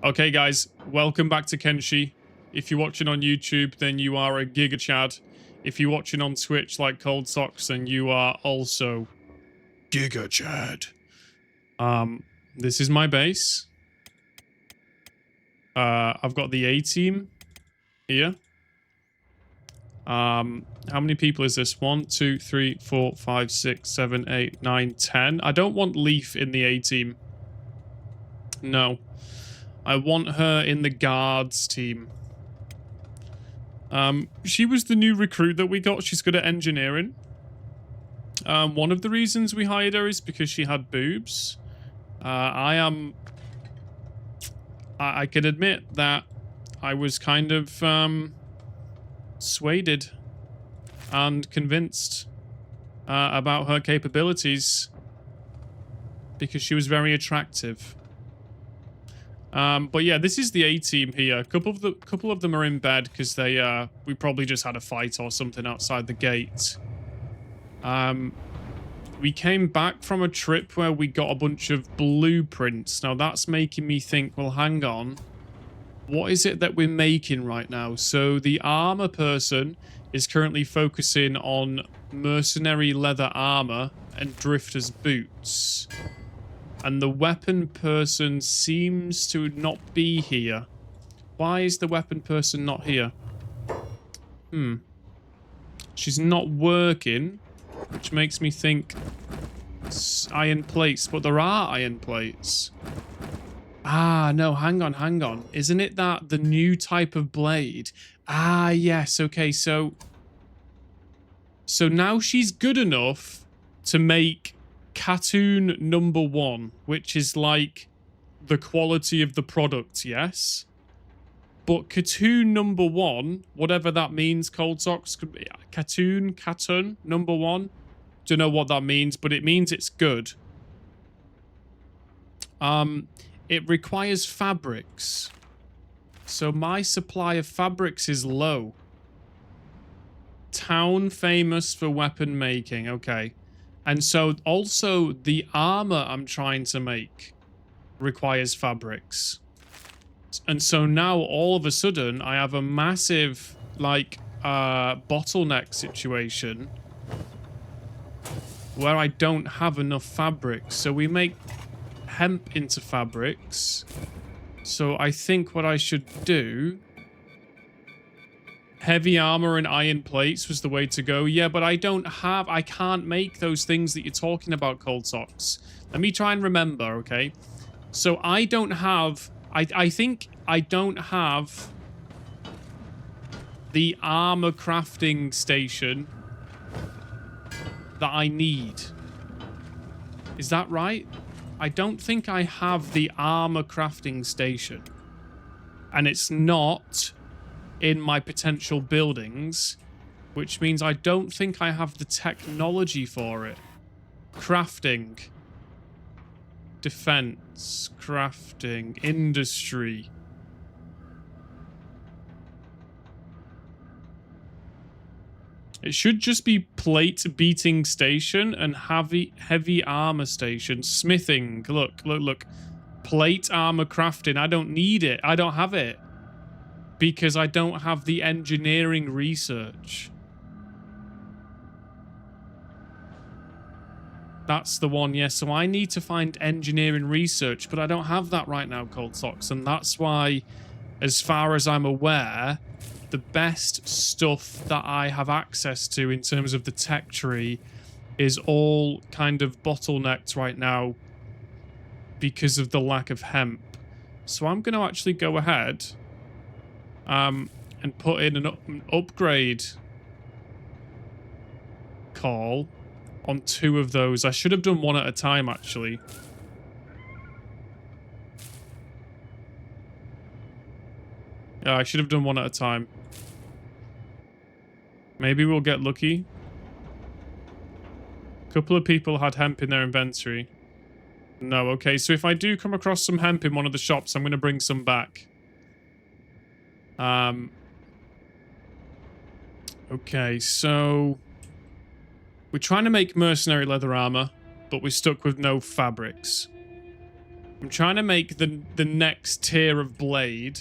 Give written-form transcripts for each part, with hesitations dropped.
Okay, guys, welcome back to Kenshi. If you're watching on YouTube, then you are a Giga Chad. If you're watching on Twitch like Cold Socks, then you are also Giga Chad. This is my base. I've got the A team here. How many people is this? 1, 2, 3, 4, 5, 6, 7, 8, 9, 10. I don't want Leaf in the A team. No. I want her in the guards team. She was the new recruit that we got. She's good at engineering. One of the reasons we hired her is because she had boobs. I can admit that I was kind of swayed and convinced about her capabilities because she was very attractive. But yeah, this is the A team here. A couple of them are in bed because they we probably just had a fight or something outside the gate. We came back from a trip where we got a bunch of blueprints. Now that's making me think, well, hang on. What is it that we're making right now? So the armor person is currently focusing on mercenary leather armor and drifter's boots. And the weapon person seems to not be here. Why is the weapon person not here? She's not working, which makes me think iron plates, but there are iron plates. Ah, no, hang on. Isn't it that the new type of blade? Ah, yes, okay, so now she's good enough to make Cartoon number 1, which is like the quality of the product, yes? But Cartoon number 1, whatever that means, Cold Socks, Cartoon number 1, don't know what that means, but it means it's good. It requires fabrics. So my supply of fabrics is low. Town famous for weapon making, okay. And so also the armor I'm trying to make requires fabrics. And so now all of a sudden I have a massive like bottleneck situation where I don't have enough fabrics. So we make hemp into fabrics. So I think what I should do, heavy armor and iron plates was the way to go. Yeah, but I can't make those things that you're talking about, Cold Socks. Let me try and remember, okay? So I don't have, I think I don't have the armor crafting station that I need. Is that right? I don't think I have the armor crafting station. And it's not in my potential buildings, which means I don't think I have the technology for it. Crafting. Defense. Crafting. Industry. It should just be plate beating station and heavy armor station. Smithing. Look. Plate armor crafting. I don't need it. I don't have it. Because I don't have the engineering research. That's the one, yes. So I need to find engineering research, but I don't have that right now, Cold Socks. And that's why, as far as I'm aware, the best stuff that I have access to in terms of the tech tree is all kind of bottlenecked right now because of the lack of hemp. So I'm going to actually go ahead and put in an upgrade call on 2 of those. I should have done one at a time, actually. Yeah, I should have done one at a time. Maybe we'll get lucky. A couple of people had hemp in their inventory. No, okay, so if I do come across some hemp in one of the shops, I'm going to bring some back. Okay, so we're trying to make mercenary leather armor, but we're stuck with no fabrics. I'm trying to make the next tier of blade,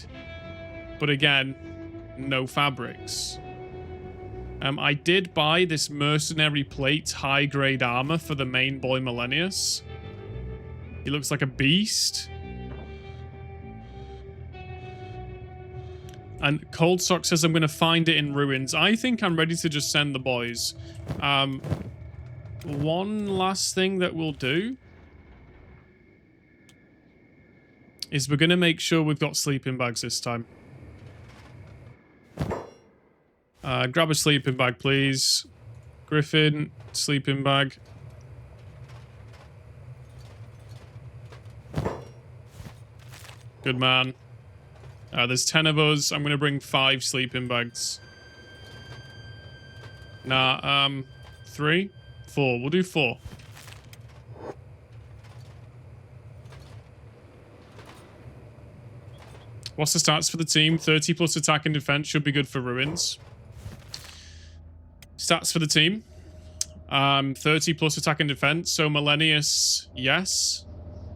but again, no fabrics. I did buy this mercenary plate high-grade armor for the main boy Millennius. He looks like a beast. And Cold Sock says I'm going to find it in ruins. I think I'm ready to just send the boys. One last thing that we'll do is we're going to make sure we've got sleeping bags this time. Grab a sleeping bag, please. Griffin, sleeping bag. Good man. There's 10 of us. I'm going to bring 5 sleeping bags. Nah, 3? 4. We'll do 4. What's the stats for the team? 30 plus attack and defense should be good for ruins. Stats for the team. 30 plus attack and defense. So Millennius, yes.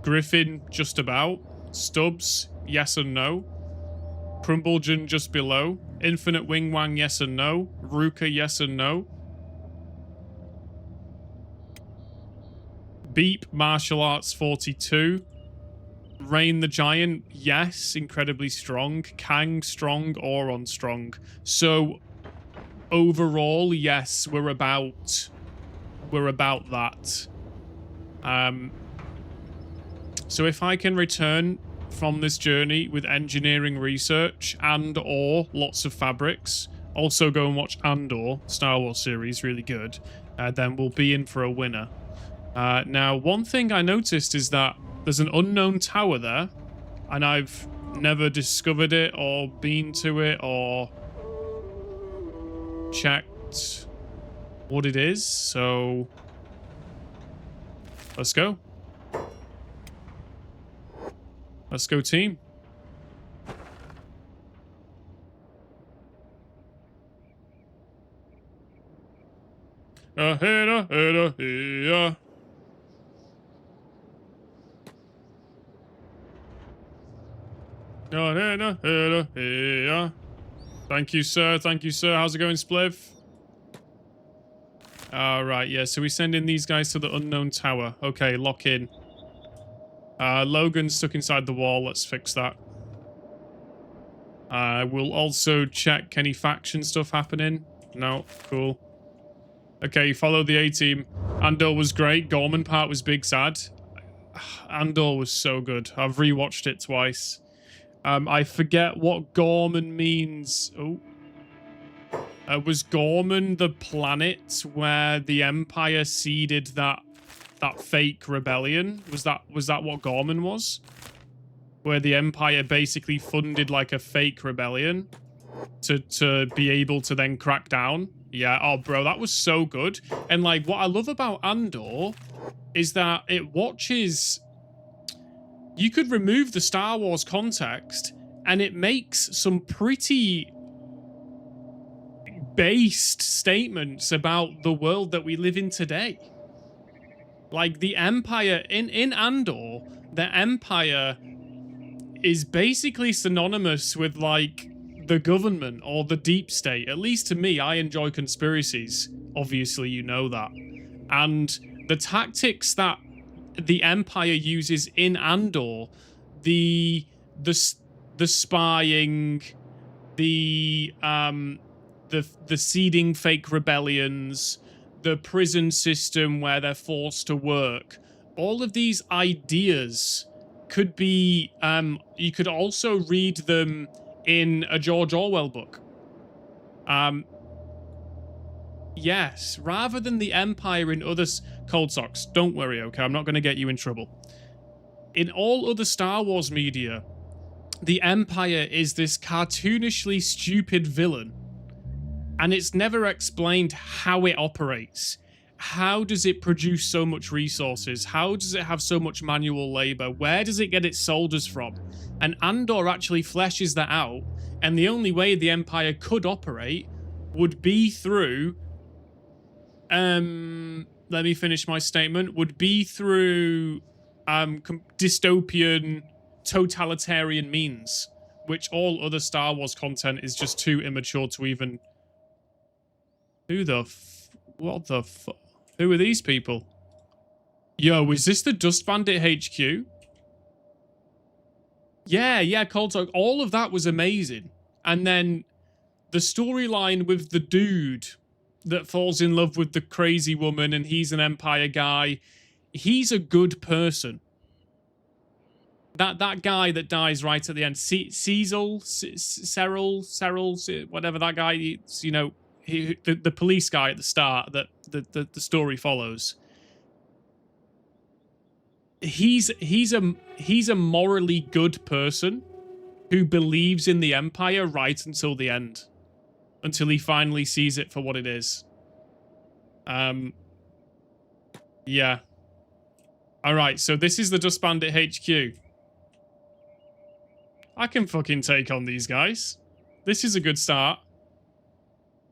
Griffin, just about. Stubbs, yes and no. Crumblejan, just below. Infinite Wing Wang, yes and no. Ruka, yes and no. Beep, martial arts, 42. Rain the Giant, yes, incredibly strong. Kang, strong. Auron, strong. So, overall, yes, we're about that. So if I can return from this journey with engineering research and or lots of fabrics, also go and watch Andor, Star Wars series, really good, then we'll be in for a winner. Now, one thing I noticed is that there's an unknown tower there, and I've never discovered it or been to it or checked what it is, so let's go. Let's go, team. Thank you, sir. Thank you, sir. How's it going, Spliff? Alright, yeah, so we send in these guys to the unknown tower. Okay, lock in. Logan's stuck inside the wall. Let's fix that. We'll also check any faction stuff happening. No, cool. Okay, follow the A-team. Andor was great. Gorman part was big sad. Andor was so good. I've rewatched it twice. I forget what Gorman means. Oh. Was Gorman the planet where the Empire seeded that fake rebellion? Was that what Gorman was? Where the Empire basically funded like a fake rebellion to be able to then crack down? Yeah, oh bro, that was so good. And like what I love about Andor is that it watches... You could remove the Star Wars context and it makes some pretty based statements about the world that we live in today. Like the Empire in Andor, the Empire is basically synonymous with like the government or the deep state. At least to me, I enjoy conspiracies. Obviously, you know that. And the tactics that the Empire uses in Andor, the spying, the seeding fake rebellions, the prison system where they're forced to work, all of these ideas could be, you could also read them in a George Orwell book. Yes, rather than the Empire in other... Cold Socks, don't worry, okay? I'm not going to get you in trouble. In all other Star Wars media, the Empire is this cartoonishly stupid villain. And it's never explained how it operates. How does it produce so much resources? How does it have so much manual labor? Where does it get its soldiers from? And Andor actually fleshes that out. And the only way the Empire could operate would be through... let me finish my statement. Would be through dystopian, totalitarian means, which all other Star Wars content is just too immature to even... Who the what the who are these people? Yo, is this the Dust Bandit HQ? Yeah, Cold Talk. All of that was amazing. And then the storyline with the dude that falls in love with the crazy woman and he's an Empire guy. He's a good person. That guy that dies right at the end, Cecil, whatever that guy is, you know, the police guy at the start that the story follows. He's a morally good person who believes in the Empire right until the end, until he finally sees it for what it is. Yeah. All right, so this is the Dust Bandit HQ. I can fucking take on these guys. This is a good start.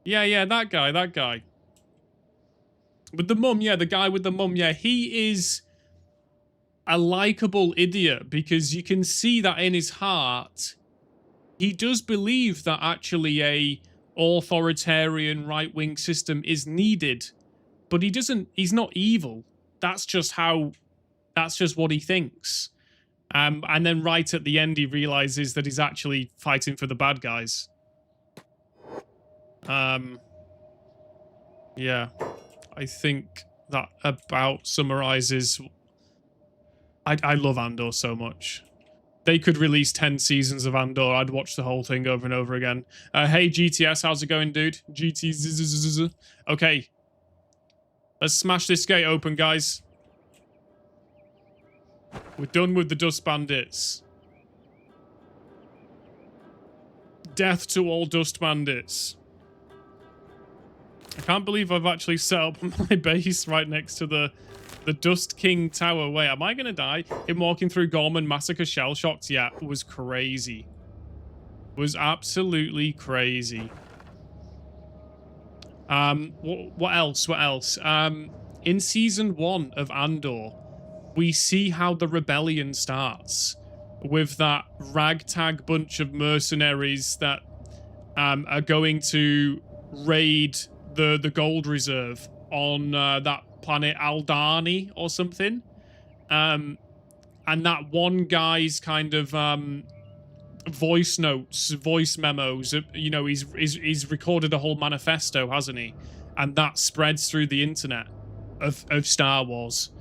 Yeah, that guy. With the mum, yeah, the guy with the mum, yeah, he is a likable idiot because you can see that in his heart, he does believe that actually a authoritarian right-wing system is needed, but he's not evil. That's just what he thinks. And then right at the end, he realizes that he's actually fighting for the bad guys. Yeah, I think that about summarizes. I love Andor so much. They could release 10 seasons of Andor. I'd watch the whole thing over and over again. Hey, GTS, how's it going, dude? GT. Okay. Let's smash this gate open, guys. We're done with the Dust Bandits. Death to all Dust Bandits. I can't believe I've actually set up my base right next to the Dust King Tower. Wait, am I going to die? Him walking through Gorman Massacre shell-shocked? Yeah, was crazy. Was absolutely crazy. What else? What else? In Season 1 of Andor, we see how the rebellion starts with that ragtag bunch of mercenaries that are going to raid the gold reserve on that planet Aldani or something. And that one guy's kind of voice notes, voice memos, you know, he's recorded a whole manifesto, hasn't he? And that spreads through the internet of Star Wars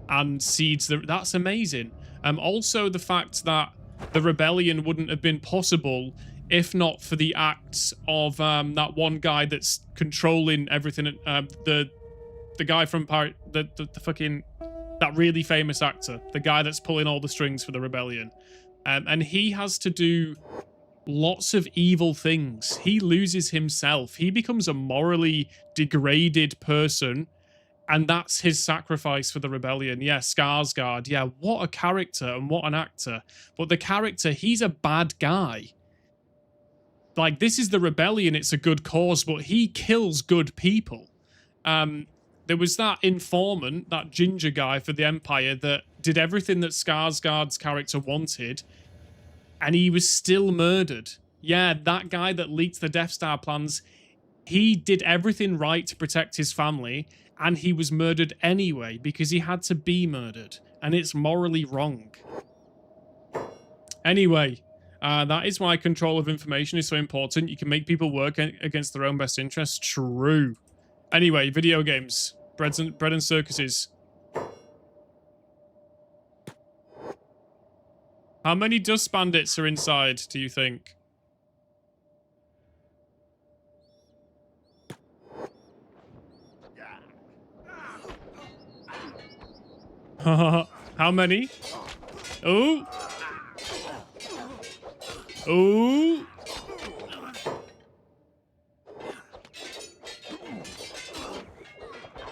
and seeds that's amazing. Also the fact that the rebellion wouldn't have been possible if not for the acts of that one guy that's controlling everything. The guy from the fucking, that really famous actor, the guy that's pulling all the strings for the rebellion. And he has to do lots of evil things. He loses himself. He becomes a morally degraded person, and that's his sacrifice for the rebellion. Yeah, Skarsgård. Yeah, what a character and what an actor. But the character, he's a bad guy. Like, this is the rebellion, it's a good cause, but he kills good people. There was that informant, that ginger guy for the Empire that did everything that Skarsgård's character wanted, and he was still murdered. Yeah, that guy that leaked the Death Star plans, he did everything right to protect his family, and he was murdered anyway because he had to be murdered, and it's morally wrong. Anyway, that is why control of information is so important. You can make people work against their own best interests. True. Anyway, video games. Bread and circuses. How many Dust Bandits are inside, do you think? How many? Oh! Oh!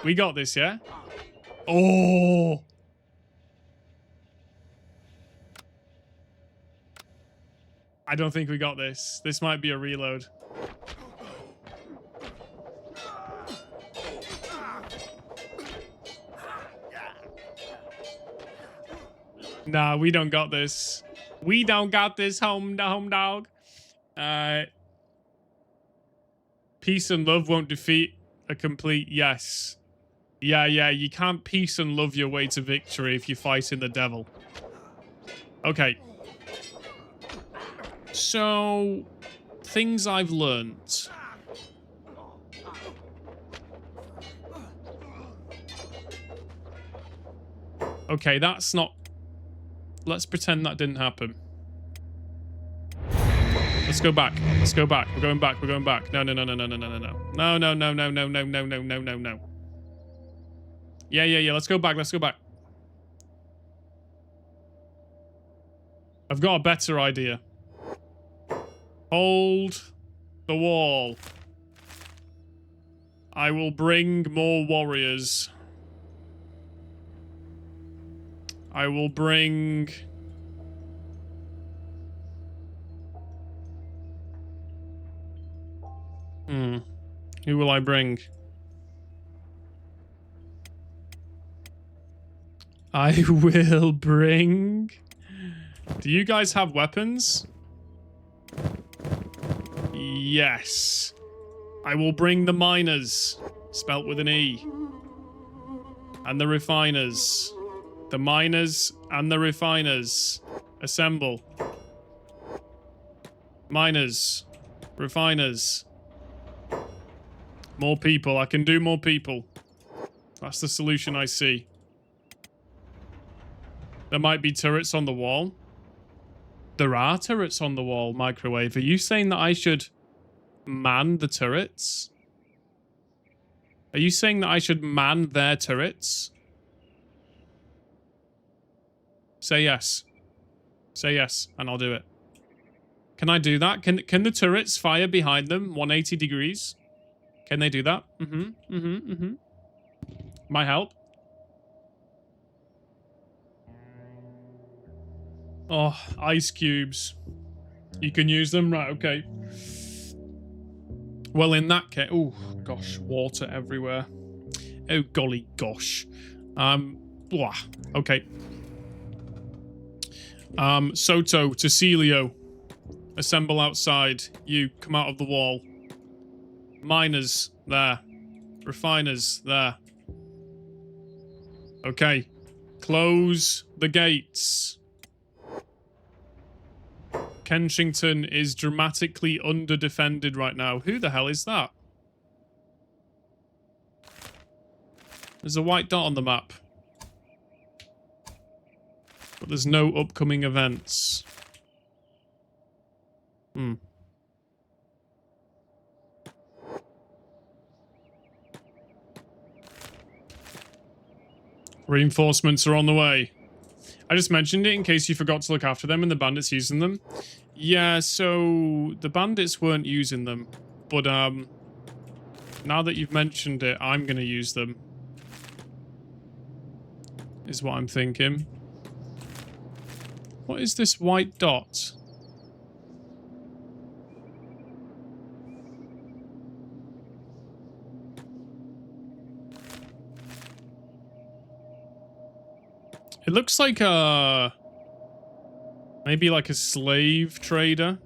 We got this, yeah? Oh! I don't think we got this. This might be a reload. Nah, we don't got this. We don't got this, home dog. Peace and love won't defeat a complete yes. Yeah, you can't peace and love your way to victory if you're fighting the devil. Okay. So, things I've learnt. Okay, that's not... Let's pretend that didn't happen. Let's go back. Let's go back. We're going back. We're going back. No. No. Yeah. Let's go back. Let's go back. I've got a better idea. Hold the wall. I will bring more warriors. I will bring... Who will I bring? I will bring... Do you guys have weapons? Yes. I will bring the miners, spelt with an E. And the refiners. The miners and the refiners. Assemble. Miners. Refiners. More people. I can do more people. That's the solution I see. There might be turrets on the wall. There are turrets on the wall, Microwave. Are you saying that I should man the turrets? Are you saying that I should man their turrets? Say yes. Say yes, and I'll do it. Can I do that? Can the turrets fire behind them 180 degrees? Can they do that? Might help. Oh, ice cubes. You can use them? Right, okay. Well, in that case... Oh, gosh. Water everywhere. Oh, golly gosh. Blah. Okay. Soto, Cecilio. Assemble outside. You, come out of the wall. Miners, there. Refiners, there. Okay. Close the gates. Kensington is dramatically under-defended right now. Who the hell is that? There's a white dot on the map. But there's no upcoming events. Reinforcements are on the way. I just mentioned it in case you forgot to look after them and the bandits using them. Yeah, so the bandits weren't using them. But now that you've mentioned it, I'm going to use them. Is what I'm thinking. What is this white dot? It looks like a... Maybe like a slave trader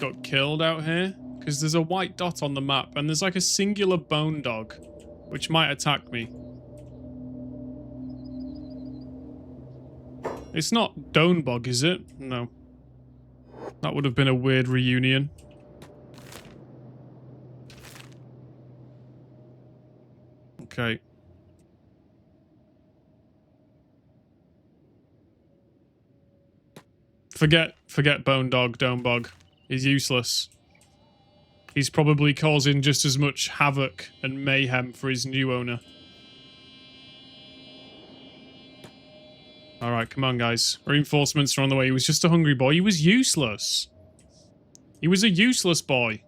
got killed out here. Because there's a white dot on the map. And there's like a singular bone dog. Which might attack me. It's not Donebog, is it? No. That would have been a weird reunion. Okay. Forget Bone Dog, Donebog. He's useless. He's probably causing just as much havoc and mayhem for his new owner. Alright, come on, guys. Reinforcements are on the way. He was just a hungry boy. He was useless. He was a useless boy.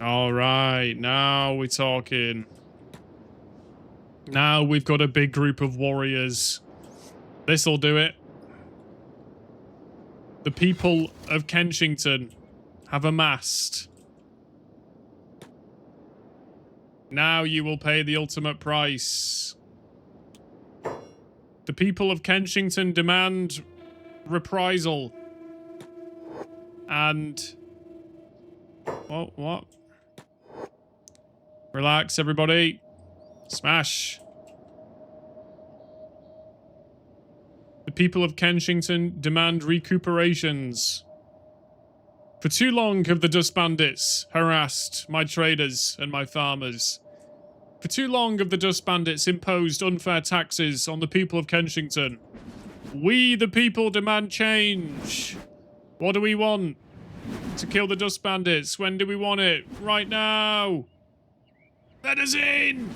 Alright, now we're talking. Now we've got a big group of warriors. This'll do it. The people of Kensington have amassed Now you will pay the ultimate price. The people of Kensington demand reprisal. And... What? Relax, everybody. Smash. The people of Kensington demand recuperations. For too long have the dust bandits harassed my traders and my farmers. For too long have the dust bandits imposed unfair taxes on the people of Kensington. We, the people, demand change. What do we want? To kill the dust bandits. When do we want it? Right now. Let us in.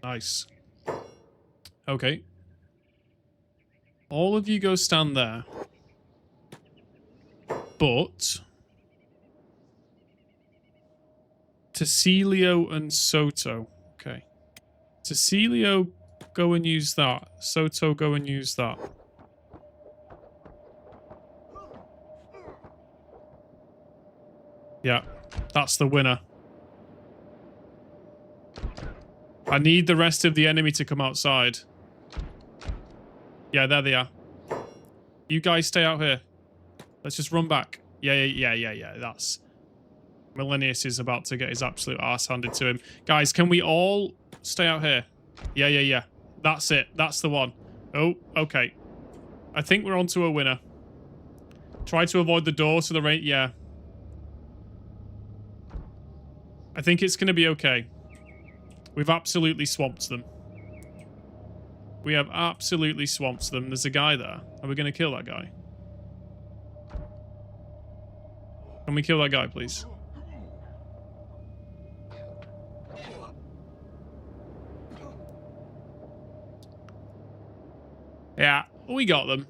Nice. Okay. All of you go stand there. But Tecilio and Soto. Okay. Tecilio, go and use that. Soto, go and use that. Yeah, that's the winner. I need the rest of the enemy to come outside. Yeah, there they are. You guys stay out here. Let's just run back. Yeah. That's... Millennius is about to get his absolute arse handed to him. Guys, can we all stay out here? Yeah. That's it. That's the one. Oh, okay. I think we're onto a winner. Try to avoid the door so the rain... Yeah. I think it's going to be okay. We've absolutely swamped them. We have absolutely swamped them. There's a guy there. Are we going to kill that guy? Can we kill that guy, please? Yeah, we got them.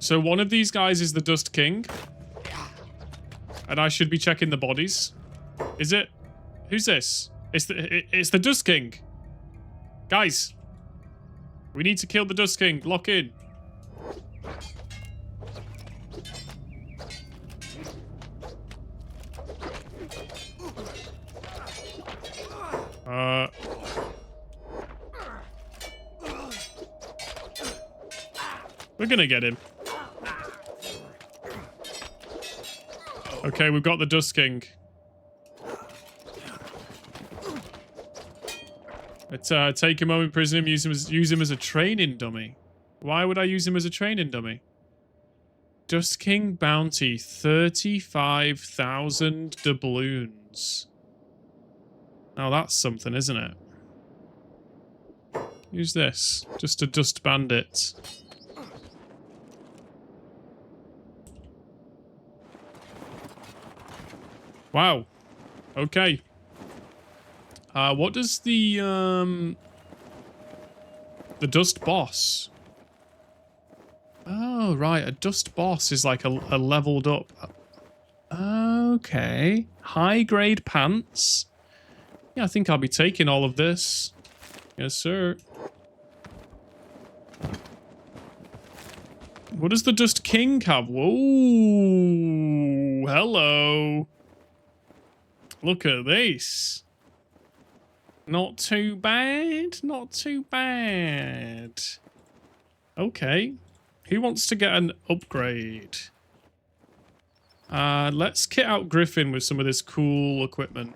So one of these guys is the Dust King. And I should be checking the bodies. Is it? Who's this? It's the Dust King. Guys. We need to kill the Dust King. Lock in. We're gonna get him. Okay, we've got the Dust King. Let's take him home and prison him, use him as a training dummy. Why would I use him as a training dummy? Dust King bounty, 35,000 doubloons. Now that's something, isn't it? Who's this? Just a dust bandit. Wow. Okay. What does the dust boss? Oh, right. A dust boss is like a leveled up. Okay. High grade pants. Yeah, I think I'll be taking all of this. Yes, sir. What does the Dust King have? Whoa. Hello. Look at this. Not too bad. Not too bad. Okay. Who wants to get an upgrade? Let's kit out Griffin with some of this cool equipment.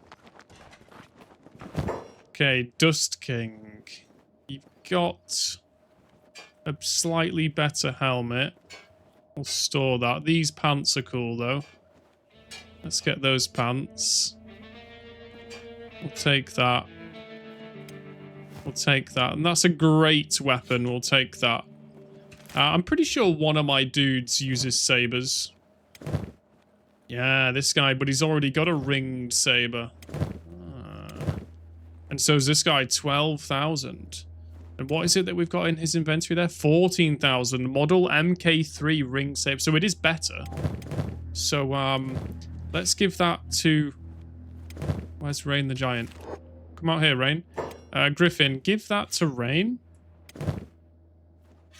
Okay, Dust King. You've got a slightly better helmet. We'll store that. These pants are cool, though. Let's get those pants. We'll take that. We'll take that. And that's a great weapon. We'll take that. I'm pretty sure one of my dudes uses sabers. Yeah, this guy, but he's already got a ringed saber. And so is this guy, 12,000. And what is it that we've got in his inventory there? 14,000. Model MK3 ring saber. So it is better. So, let's give that to... Where's Rain the Giant? Come out here, Rain. Griffin, give that to Rain.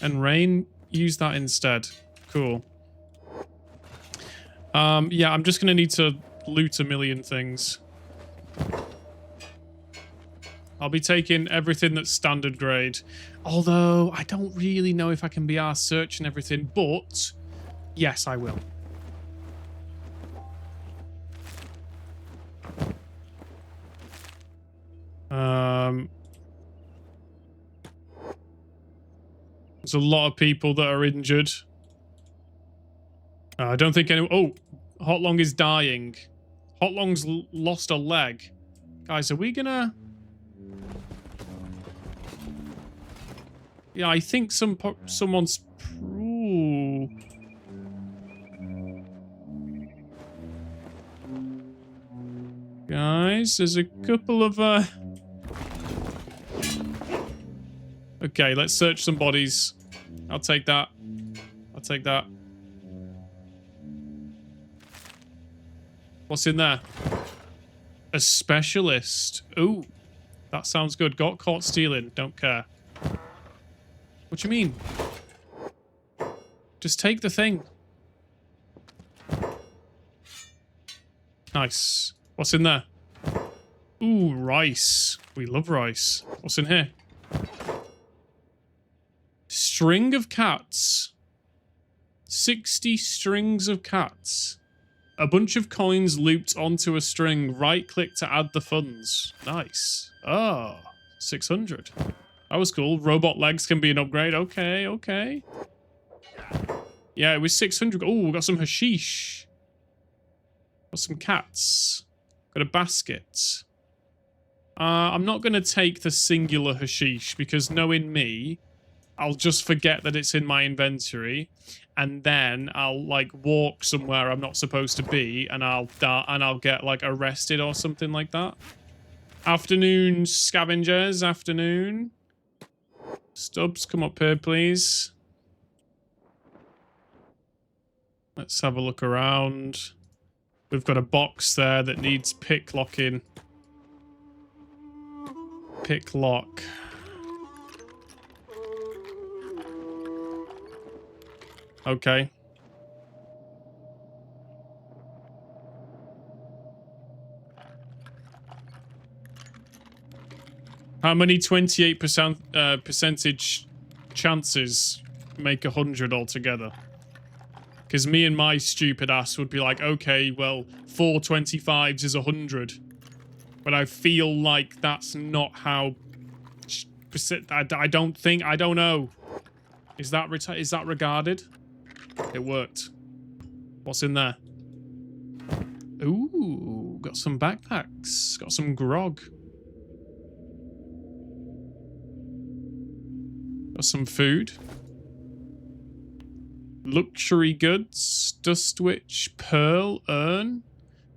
And Rain, use that instead. Cool. Yeah, I'm just gonna need to loot a million things. I'll be taking everything that's standard grade. Although, I don't really know if I can be arsed searching everything, but yes, I will. There's a lot of people that are injured. I don't think any... Oh, Hotlong is dying. Hotlong's lost a leg. Guys, are we gonna... Yeah, I think someone's... Ooh. Guys, there's a couple of... Okay, let's search some bodies. I'll take that. I'll take that. What's in there? A specialist. Ooh, that sounds good. Got caught stealing. Don't care. What do you mean? Just take the thing. Nice. What's in there? Ooh, rice. We love rice. What's in here? String of cats. 60 strings of cats. A bunch of coins looped onto a string. Right-click to add the funds. Nice. Oh, 600. That was cool. Robot legs can be an upgrade. Okay, okay. Yeah, it was 600. Oh, we got some hashish. Got some cats. Got a basket. I'm not going to take the singular hashish because knowing me, I'll just forget that it's in my inventory, and then I'll like walk somewhere I'm not supposed to be, and I'll get like arrested or something like that. Afternoon, scavengers. Afternoon. Stubbs, come up here, please. Let's have a look around. We've got a box there that needs pick locking. Pick lock. Okay. How many 28% percentage chances make 100 altogether? Because me and my stupid ass would be like, okay, well, 4 25s is 100. But I feel like that's not how... I don't know. Is that regarded? It worked. What's in there? Ooh, got some backpacks. Got some grog. Got some food. Luxury goods. Dustwitch. Pearl. Urn.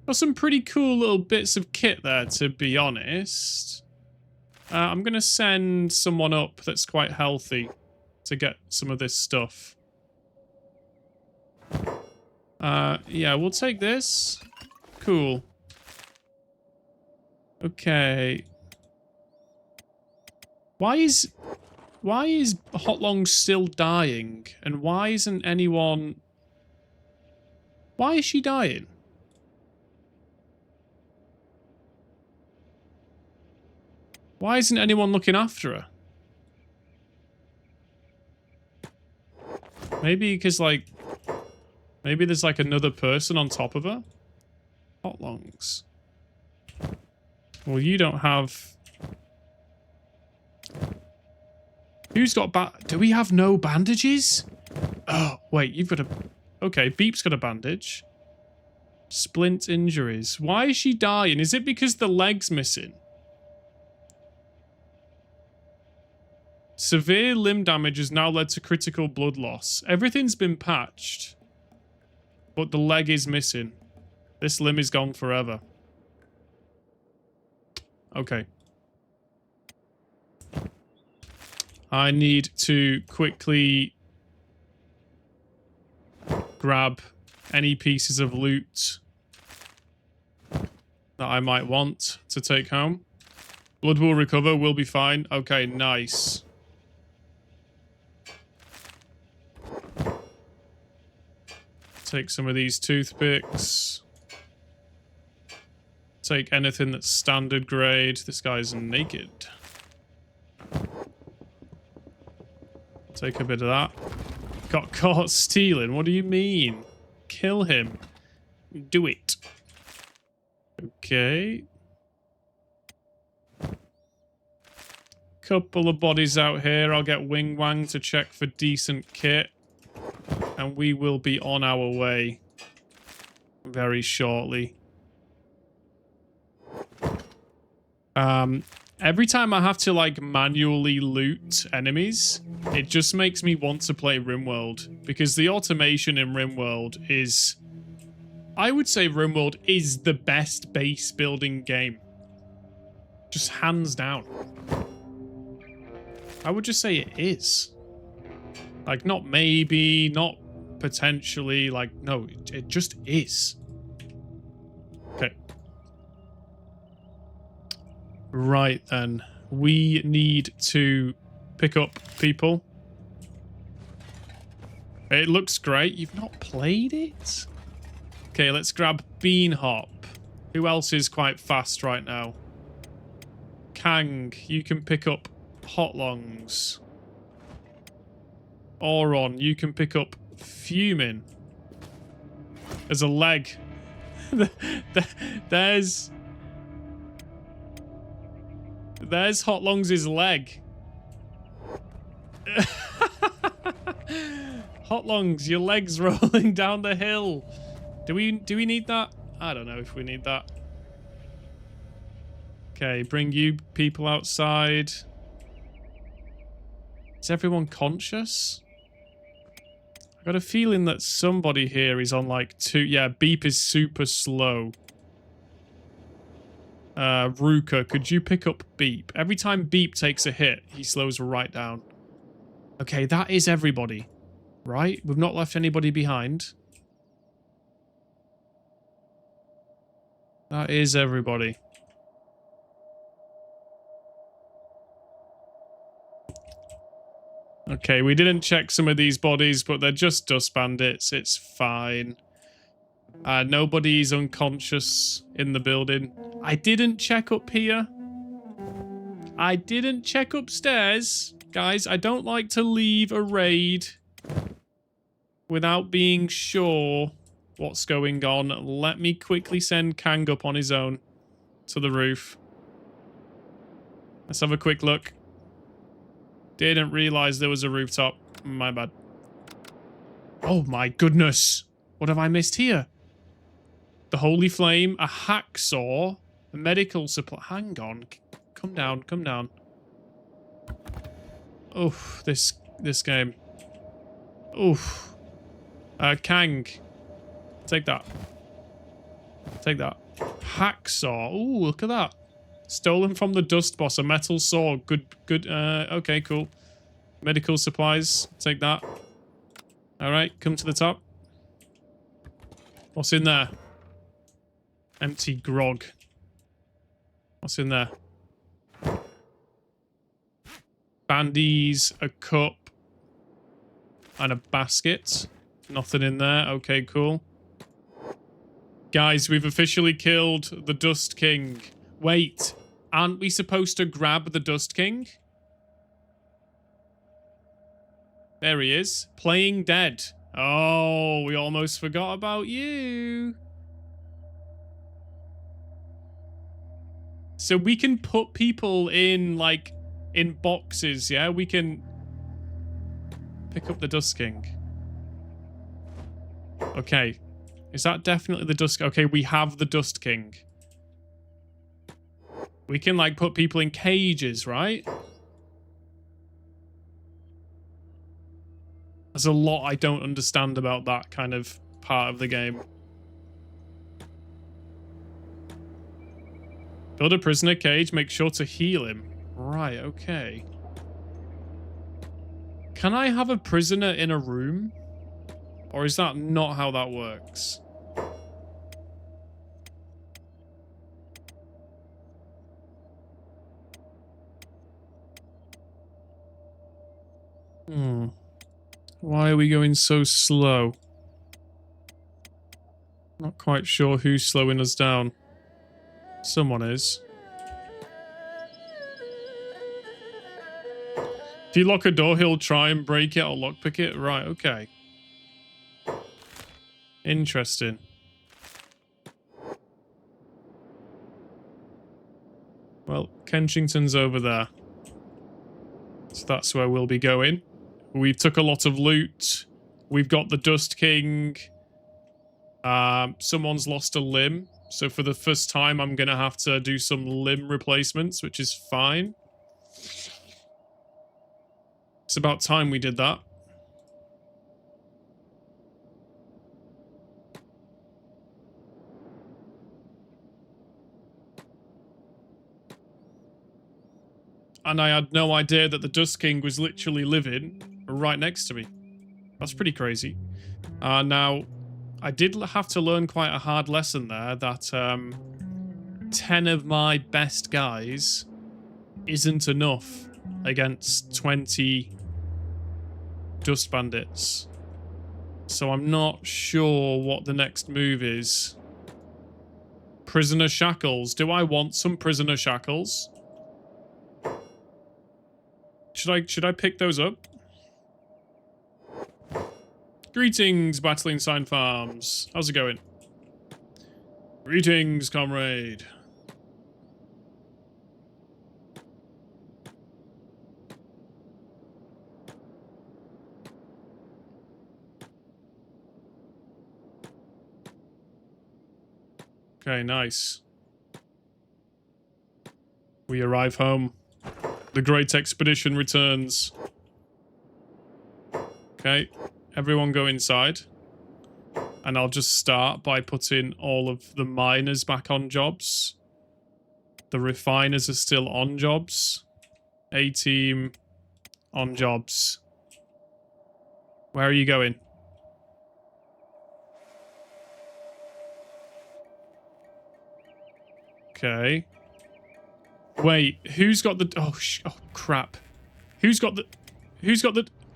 Got some pretty cool little bits of kit there, to be honest. I'm going to send someone up that's quite healthy to get some of this stuff. Yeah, we'll take this. Cool. Okay. Why is Hotlong still dying? And why isn't anyone... Why is she dying? Why isn't anyone looking after her? Maybe because, like... Maybe there's, like, another person on top of her? Hotlongs. Well, you don't have... Who's got do we have no bandages? Oh, wait, you've got a... Okay, Beep's got a bandage. Splint injuries. Why is she dying? Is it because the leg's missing? Severe limb damage has now led to critical blood loss. Everything's been patched. But the leg is missing. This limb is gone forever. Okay. I need to quickly grab any pieces of loot that I might want to take home. Blood will recover, we'll be fine. Okay, nice. Take some of these toothpicks. Take anything that's standard grade. This guy's naked. Take a bit of that. Got caught stealing. What do you mean? Kill him. Do it. Okay. Couple of bodies out here. I'll get Wing Wang to check for decent kit. And we will be on our way very shortly. Every time I have to like manually loot enemies, it just makes me want to play RimWorld, because the automation in RimWorld is, I would say RimWorld is the best base building game. Just hands down. I would just say it is. Like, not maybe, not potentially, like, no, it just is. Okay. Right then. We need to pick up people. It looks great. You've not played it? Okay, let's grab Bean Hop. Who else is quite fast right now? Kang, you can pick up Hotlongs. Auron, you can pick up Fuming. There's a leg. There's Hotlongs' leg. Hotlongs, your leg's rolling down the hill. Do we need that? I don't know if we need that. Okay, bring you people outside. Is everyone conscious? I got a feeling that somebody here is on like 2. Yeah, Beep is super slow. Ruka, could you pick up Beep? Every time Beep takes a hit, he slows right down. Okay, that is everybody. Right? We've not left anybody behind. That is everybody. Okay, we didn't check some of these bodies, but they're just dust bandits. It's fine. Nobody's unconscious in the building. I didn't check up here. I didn't check upstairs. Guys, I don't like to leave a raid without being sure what's going on. Let me quickly send Kang up on his own to the roof. Let's have a quick look. Didn't realize there was a rooftop. My bad. Oh my goodness. What have I missed here? The Holy Flame, a hacksaw, a medical supply. Hang on. Come down, come down. Oof, this game. Oof. Kang. Take that. Take that. Hacksaw. Ooh, look at that. Stolen from the Dust Boss, a metal saw. Good, okay, cool. Medical supplies. Take that. Alright, come to the top. What's in there? Empty grog. What's in there? Bandies, a cup, and a basket. Nothing in there. Okay, cool. Guys, we've officially killed the Dust King. Wait, aren't we supposed to grab the Dust King? There he is, playing dead. Oh, we almost forgot about you. So we can put people in, like, in boxes, yeah? We can pick up the Dust King. Okay. Is that definitely the Dust... Okay, we have the Dust King. We can, like, put people in cages, right? There's a lot I don't understand about that kind of part of the game. Build a prisoner cage, make sure to heal him. Right, okay. Can I have a prisoner in a room? Or is that not how that works? Why are we going so slow? quite sure who's slowing us down. Someone is. If you lock a door, he'll try and break it or lockpick it. Right, okay. Interesting. Well, Kensington's over there. So that's where we'll be going. We took a lot of loot. We've got the Dust King. Someone's lost a limb. So for the first time, I'm going to have to do some limb replacements, which is fine. It's about time we did that. And I had no idea that the Dust King was literally living right next to me. That's pretty crazy. Now, I did have to learn quite a hard lesson there that 10 of my best guys isn't enough against 20 Dust Bandits. So I'm not sure what the next move is. Prisoner Shackles. Do I want some Prisoner Shackles? Should I pick those up? Greetings, Battling Sign Farms. How's it going? Greetings, comrade. Okay, nice. We arrive home. The great expedition returns. Okay, everyone go inside. And I'll just start by putting all of the miners back on jobs. The refiners are still on jobs. A-team on jobs. Where are you going? Okay. Wait, who's got the... Oh, crap. Who's got the...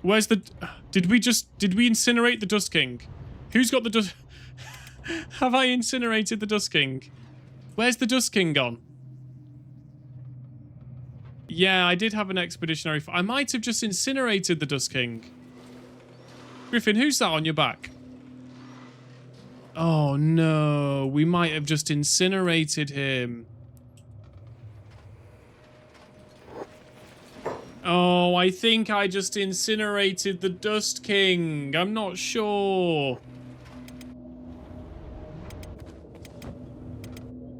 Where's the... Did we incinerate the Dust King? Who's got the Dust... Have I incinerated the Dust King? Where's the Dust King gone? Yeah, I did have an expeditionary... I might have just incinerated the Dust King. Griffin, who's that on your back? Oh, no. We might have just incinerated him. Oh, I think I just incinerated the Dust King. I'm not sure.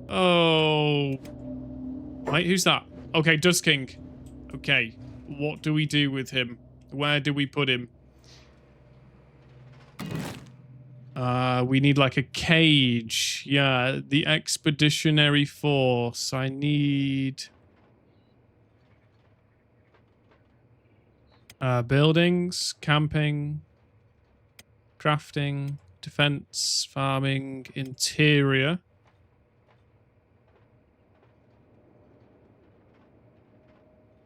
Oh. Wait, who's that? Okay, Dust King. Okay, what do we do with him? Where do we put him? We need like a cage. Yeah, the expeditionary force. I need... buildings, camping, crafting, defense, farming, interior.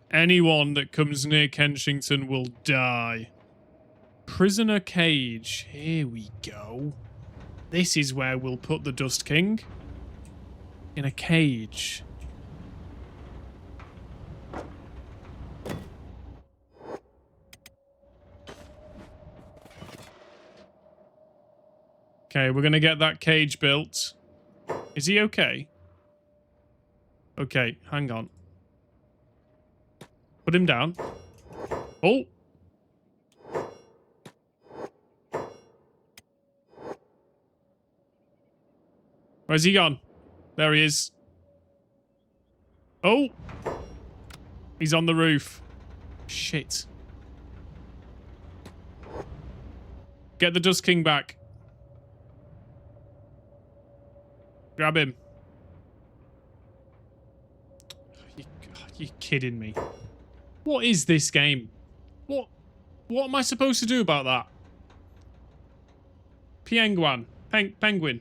Anyone that comes near Kensington will die. Prisoner cage. Here we go. This is where we'll put the Dust King. In a cage. Okay, we're going to get that cage built. Is he okay? Okay, hang on. Put him down. Oh! Where's he gone? There he is. Oh! He's on the roof. Shit. Get the Dust King back. Grab him. You're kidding me. What is this game? What am I supposed to do about that? Penguin.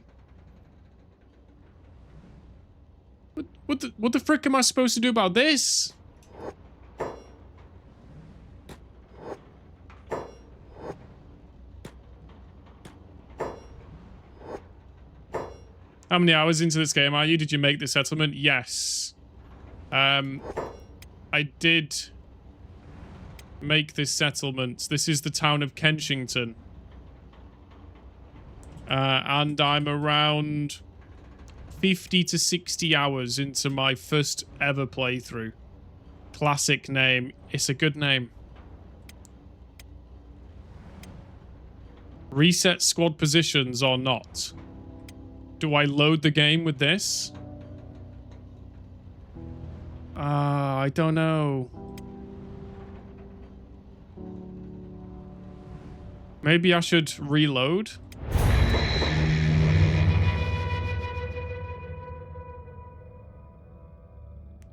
What the frick am I supposed to do about this? How many hours into this game are you? Did you make the settlement? Yes. I did make this settlement. This is the town of Kensington. And I'm around 50 to 60 hours into my first ever playthrough. Classic name. It's a good name. Reset squad positions or not? Do I load the game with this? I don't know. Maybe I should reload.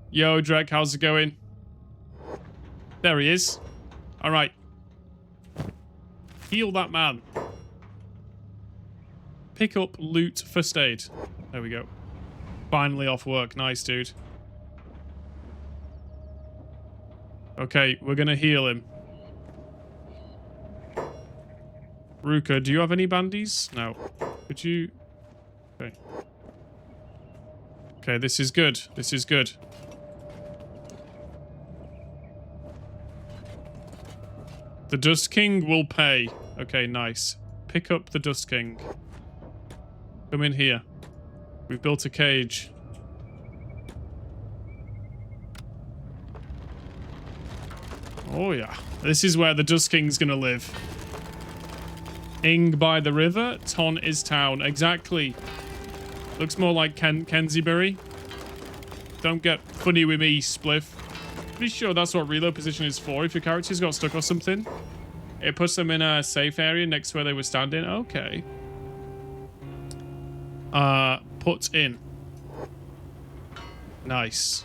Yo, Drek, how's it going? There he is. All right. Heal that man. Pick up loot first aid. There we go. Finally off work. Nice, dude. Okay, we're gonna heal him. Ruka, do you have any bandies? No. Could you... Okay. Okay, this is good. This is good. The Dust King will pay. Okay, nice. Pick up the Dust King. Come in here. We've built a cage. Oh, yeah. This is where the Dust King's gonna live. Ing by the river, Ton is town. Exactly. Looks more like Kenzibury. Don't get funny with me, Spliff. Pretty sure that's what reload position is for. If your character's got stuck or something, it puts them in a safe area next to where they were standing. Okay. Put in. Nice.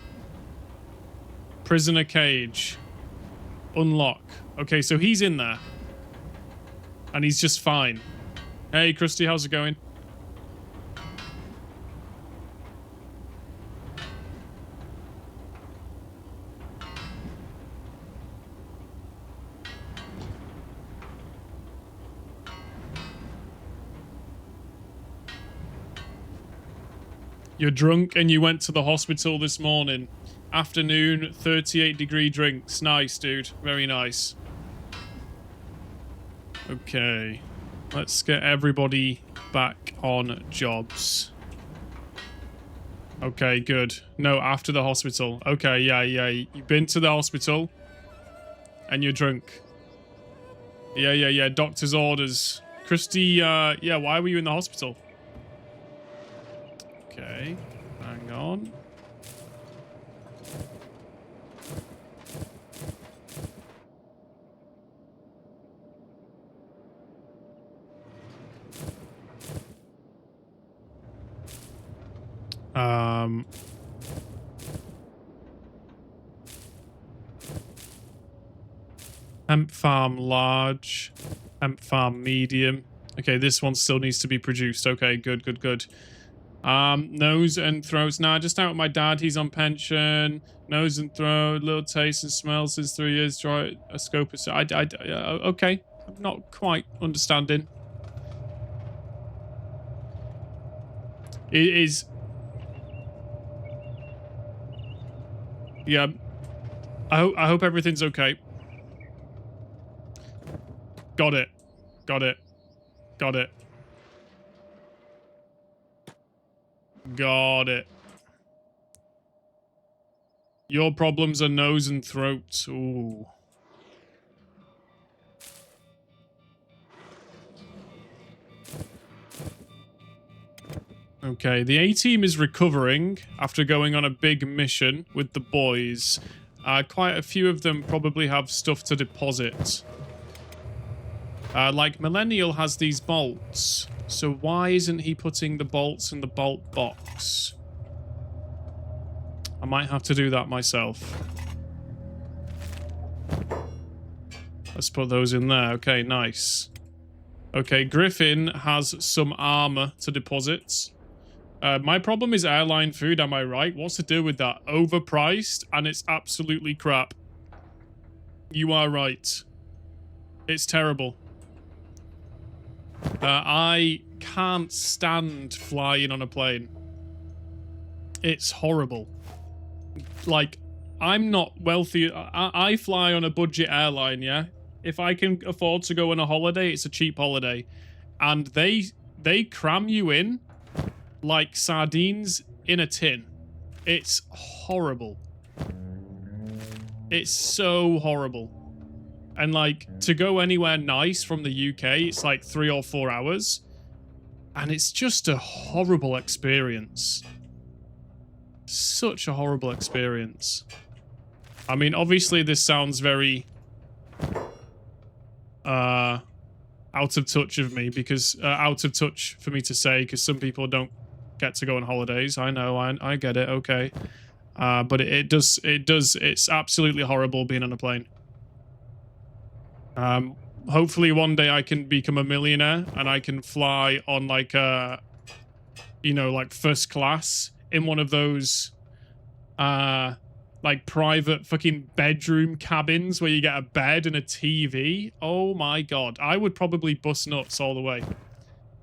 Prisoner cage. Unlock. Okay, so he's in there. And he's just fine. Hey, Krusty, how's it going? You're drunk and you went to the hospital this morning. Afternoon, 38-degree drinks. Nice, dude. Very nice. Okay. Let's get everybody back on jobs. Okay, good. No, after the hospital. Okay, yeah. You've been to the hospital. And you're drunk. Yeah. Doctor's orders. Christy, yeah, why were you in the hospital? Okay. Hang on. Hemp farm large, hemp farm medium. Okay, this one still needs to be produced. Okay, good. Nose and throats. Nah, just out with my dad. He's on pension. Nose and throat. Little taste and smell since 3 years. Try a scope of... okay. I'm not quite understanding. It is... Yeah. I hope everything's okay. Got it. Got it. Your problems are nose and throat. Ooh. Okay, the A-team is recovering after going on a big mission with the boys. Quite a few of them probably have stuff to deposit. Like Millennial has these bolts. So why isn't he putting the bolts in the bolt box? I might have to do that myself. Let's put those in there. Okay, nice. Okay, Griffin has some armor to deposit. My problem is airline food, am I right? What's to do with that? Overpriced, and it's absolutely crap. You are right. It's terrible. I can't stand flying on a plane. It's horrible. Like, I'm not wealthy. I fly on a budget airline, yeah? If I can afford to go on a holiday, it's a cheap holiday. And they cram you in like sardines in a tin. It's horrible. It's so horrible. And like, to go anywhere nice from the UK, it's like 3 or 4 hours. And it's just a horrible experience. Such a horrible experience. I mean, obviously this sounds very out of touch of me, because out of touch for me to say, because some people don't get to go on holidays. I know, I get it, okay. But it's absolutely horrible being on a plane. Hopefully one day I can become a millionaire and I can fly on like you know, like first class in one of those like private fucking bedroom cabins where you get a bed and a TV. Oh my god, I would probably bust nuts all the way.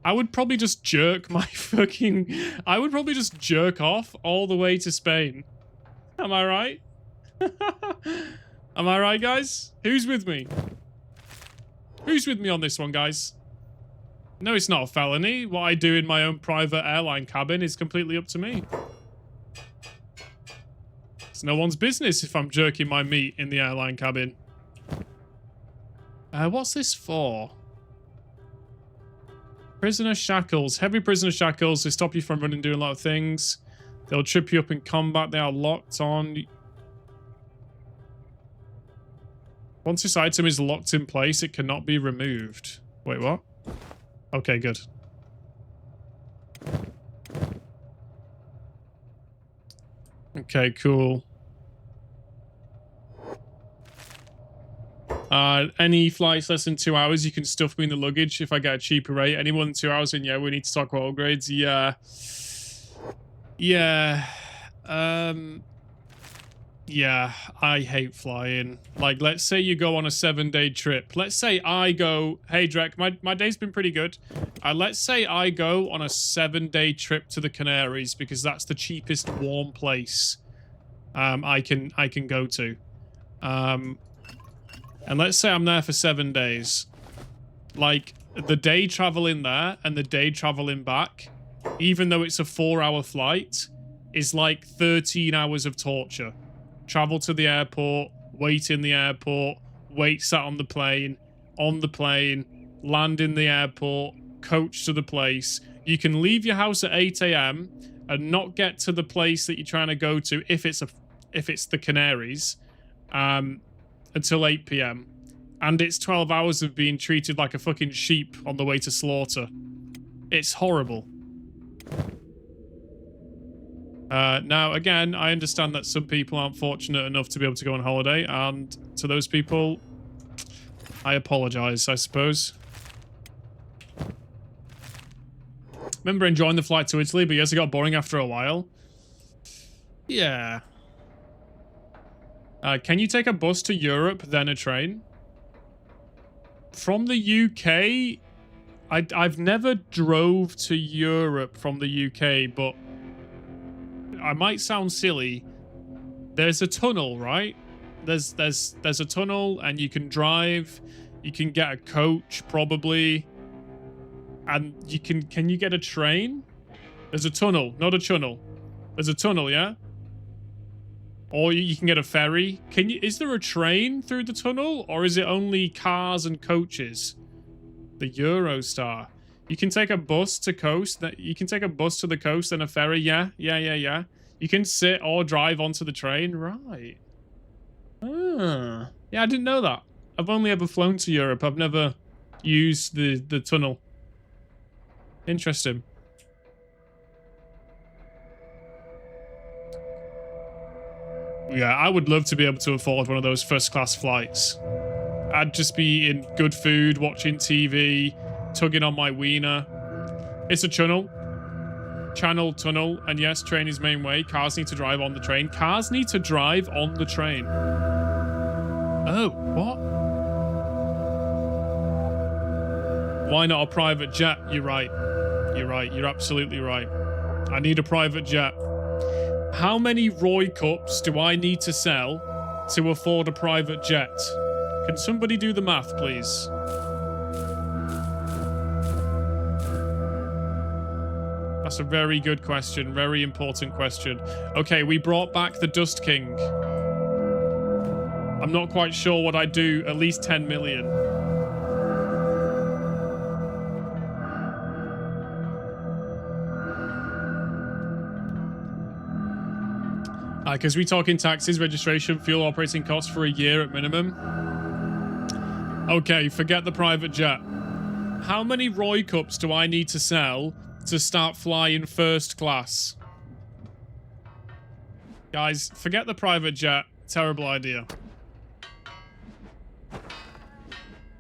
I would probably just jerk my fucking... I would probably just jerk off all the way to Spain. Am I right? Am I right, guys? Who's with me? Who's with me on this one, guys? No, it's not a felony. What I do in my own private airline cabin is completely up to me. It's no one's business if I'm jerking my meat in the airline cabin. What's this for? Prisoner shackles. Heavy prisoner shackles. They stop you from running and doing a lot of things. They'll trip you up in combat. They are locked on. Once this item is locked in place, it cannot be removed. Wait, what? Okay, good. Okay, cool. Any flights less than 2 hours, you can stuff me in the luggage if I get a cheaper rate. Any more than 2 hours, then yeah, we need to talk about upgrades. Yeah. Yeah. Yeah, I hate flying. Like, let's say you go on a 7-day trip. Let's say I go... Hey, Drek, my day's been pretty good. Let's say I go on a 7-day trip to the Canaries because that's the cheapest warm place I can go to. And let's say I'm there for 7 days. Like, the day traveling there and the day traveling back, even though it's a 4-hour flight, is like 13 hours of torture. Travel to the airport, wait in the airport, wait sat on the plane, land in the airport, coach to the place. You can leave your house at 8 AM and not get to the place that you're trying to go to if it's the Canaries until 8 PM. And it's 12 hours of being treated like a fucking sheep on the way to slaughter. It's horrible. Now, again, I understand that some people aren't fortunate enough to be able to go on holiday, and to those people, I apologize, I suppose. Remember enjoying the flight to Italy, but yes, it got boring after a while. Yeah. Can you take a bus to Europe, then a train? From the UK, I've never drove to Europe from the UK, but I might sound silly. There's a tunnel, right? There's a tunnel, and you can drive. You can get a coach, probably. And you can you get a train? There's a tunnel, not a chunnel. There's a tunnel, yeah? Or you can get a ferry. Is there a train through the tunnel, or is it only cars and coaches? The Eurostar. You can take a bus to coast. You can take a bus to the coast and a ferry. Yeah. You can sit or drive onto the train. Right. Ah. Yeah, I didn't know that. I've only ever flown to Europe. I've never used the tunnel. Interesting. Yeah, I would love to be able to afford one of those first-class flights. I'd just be in good food, watching TV, tugging on my wiener. It's a tunnel. Tunnel. And yes, train is main way. Cars need to drive on the train. Cars need to drive on the train. Oh, what? Why not a private jet? You're right. You're right. You're absolutely right. I need a private jet. How many Roy Cups do I need to sell to afford a private jet? Can somebody do the math, please? That's a very good question. Very important question. Okay, we brought back the Dust King. I'm not quite sure what I do. At least 10 million. Because we talk in taxes, registration, fuel, operating costs for a year at minimum. Okay, forget the private jet. How many Roy Cups do I need to sell to start flying first class? Guys, forget the private jet. Terrible idea.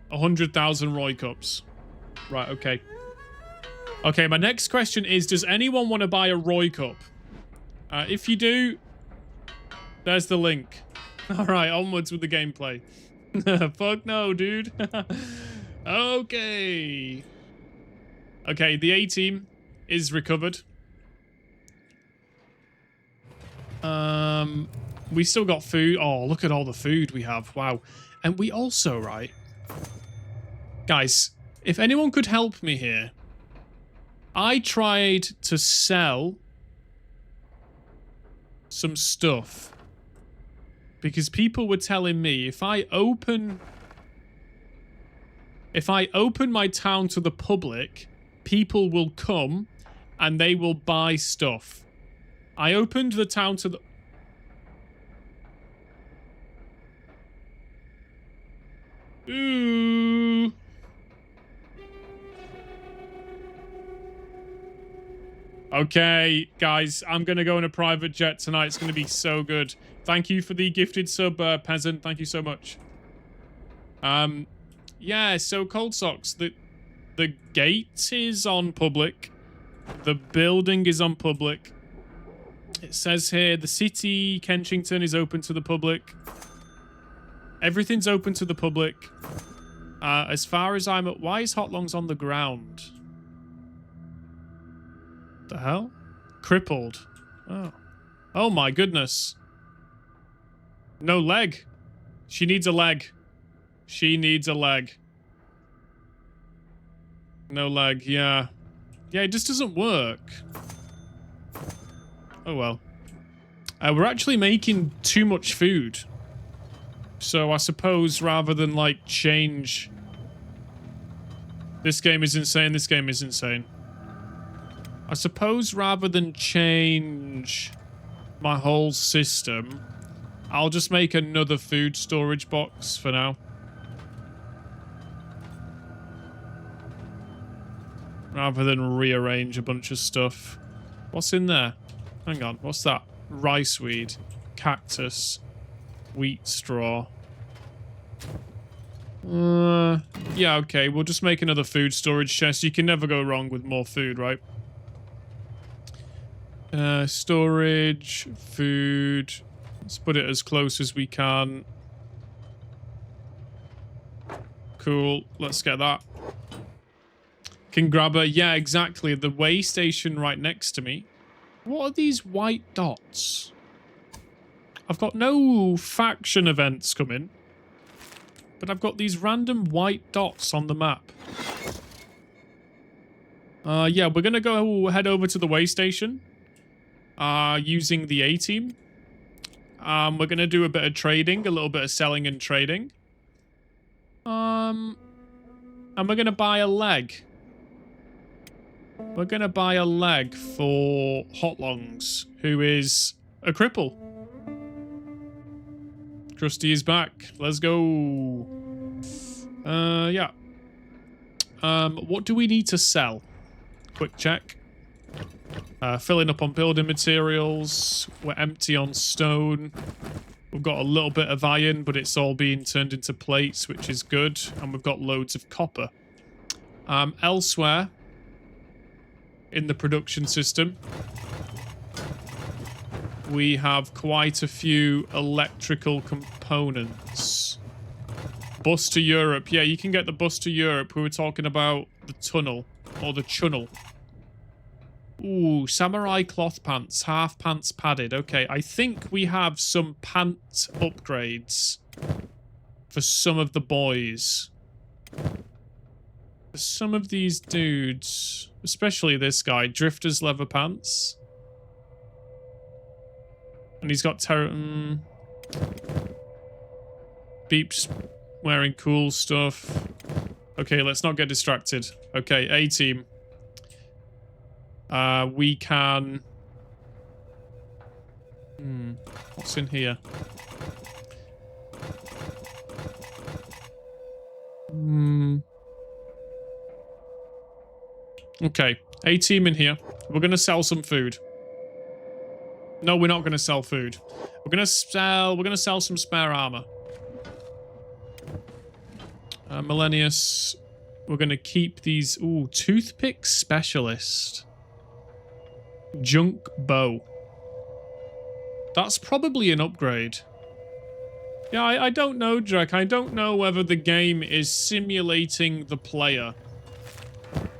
100,000 Roy Cups. Right, okay. Okay, my next question is, does anyone want to buy a Roy Cup? If you do, there's the link. Alright, onwards with the gameplay. Fuck no, dude. Okay. Okay, the A team is recovered. We still got food. Oh, look at all the food we have. Wow. And we also, right? Guys, if anyone could help me here. I tried to sell some stuff. Because people were telling me if I open my town to the public, people will come and they will buy stuff. I opened the town to the... Ooh. Okay, guys, I'm going to go in a private jet tonight. It's going to be so good. Thank you for the gifted sub, Peasant. Thank you so much. Yeah, so Cold Socks, the gate is on public. The building is on public. It says here, the city, Kensington, is open to the public. Everything's open to the public. As far as I'm... Why is Hotlongs on the ground? The hell? Crippled. Oh. Oh my goodness. No leg. She needs a leg. She needs a leg. No leg, yeah. Yeah, it just doesn't work. Oh well. We're actually making too much food. So I suppose rather than like change... This game is insane, this game is insane. I suppose rather than change my whole system, I'll just make another food storage box for now. Rather than rearrange a bunch of stuff. What's in there? Hang on, what's that? Rice weed, cactus, wheat straw. Yeah, okay, we'll just make another food storage chest. You can never go wrong with more food, right? Storage, food. Let's put it as close as we can. Cool, let's get that. Can grab a... Yeah, exactly. The way station right next to me. What are these white dots? I've got no faction events coming. But I've got these random white dots on the map. Yeah, we're going to go head over to the way station. Using the A-team. We're going to do a bit of trading. A little bit of selling and trading. And we're going to buy a leg. We're going to buy a leg for Hotlongs, who is a cripple. Krusty is back. Let's go. Yeah. What do we need to sell? Quick check. Filling up on building materials. We're empty on stone. We've got a little bit of iron, but it's all being turned into plates, which is good. And we've got loads of copper. Elsewhere in the production system, we have quite a few electrical components. Bus to Europe. Yeah, you can get the bus to Europe. We were talking about the tunnel, or the chunnel. Ooh, samurai cloth pants, half pants padded. Okay, I think we have some pant upgrades for some of the boys. For some of these dudes, especially this guy, Drifter's leather pants. And he's got Beep's wearing cool stuff. Okay, let's not get distracted. Okay, A-team. We can... what's in here? Okay, A-team in here. We're going to sell some food. No, we're not going to sell food. We're going to sell some spare armor. Millennius, we're going to keep these... Ooh, toothpick specialist. Junk bow. That's probably an upgrade. Yeah, I don't know, Drek. I don't know whether the game is simulating the player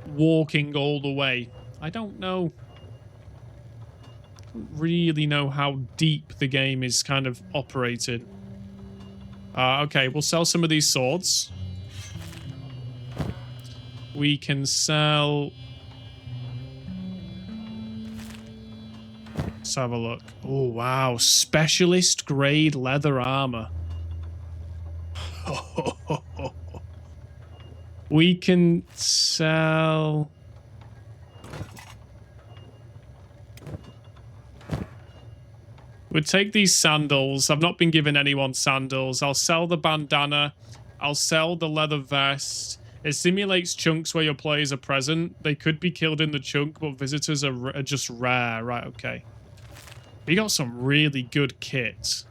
walking all the way. I don't know. I don't really know how deep the game is kind of operated. Okay, we'll sell some of these swords. We can sell... Let's have a look. Oh, wow. Specialist grade leather armor. We can sell... We'll take these sandals. I've not been given anyone sandals. I'll sell the bandana. I'll sell the leather vest. It simulates chunks where your players are present. They could be killed in the chunk, but visitors are just rare. Right, okay. We got some really good kits.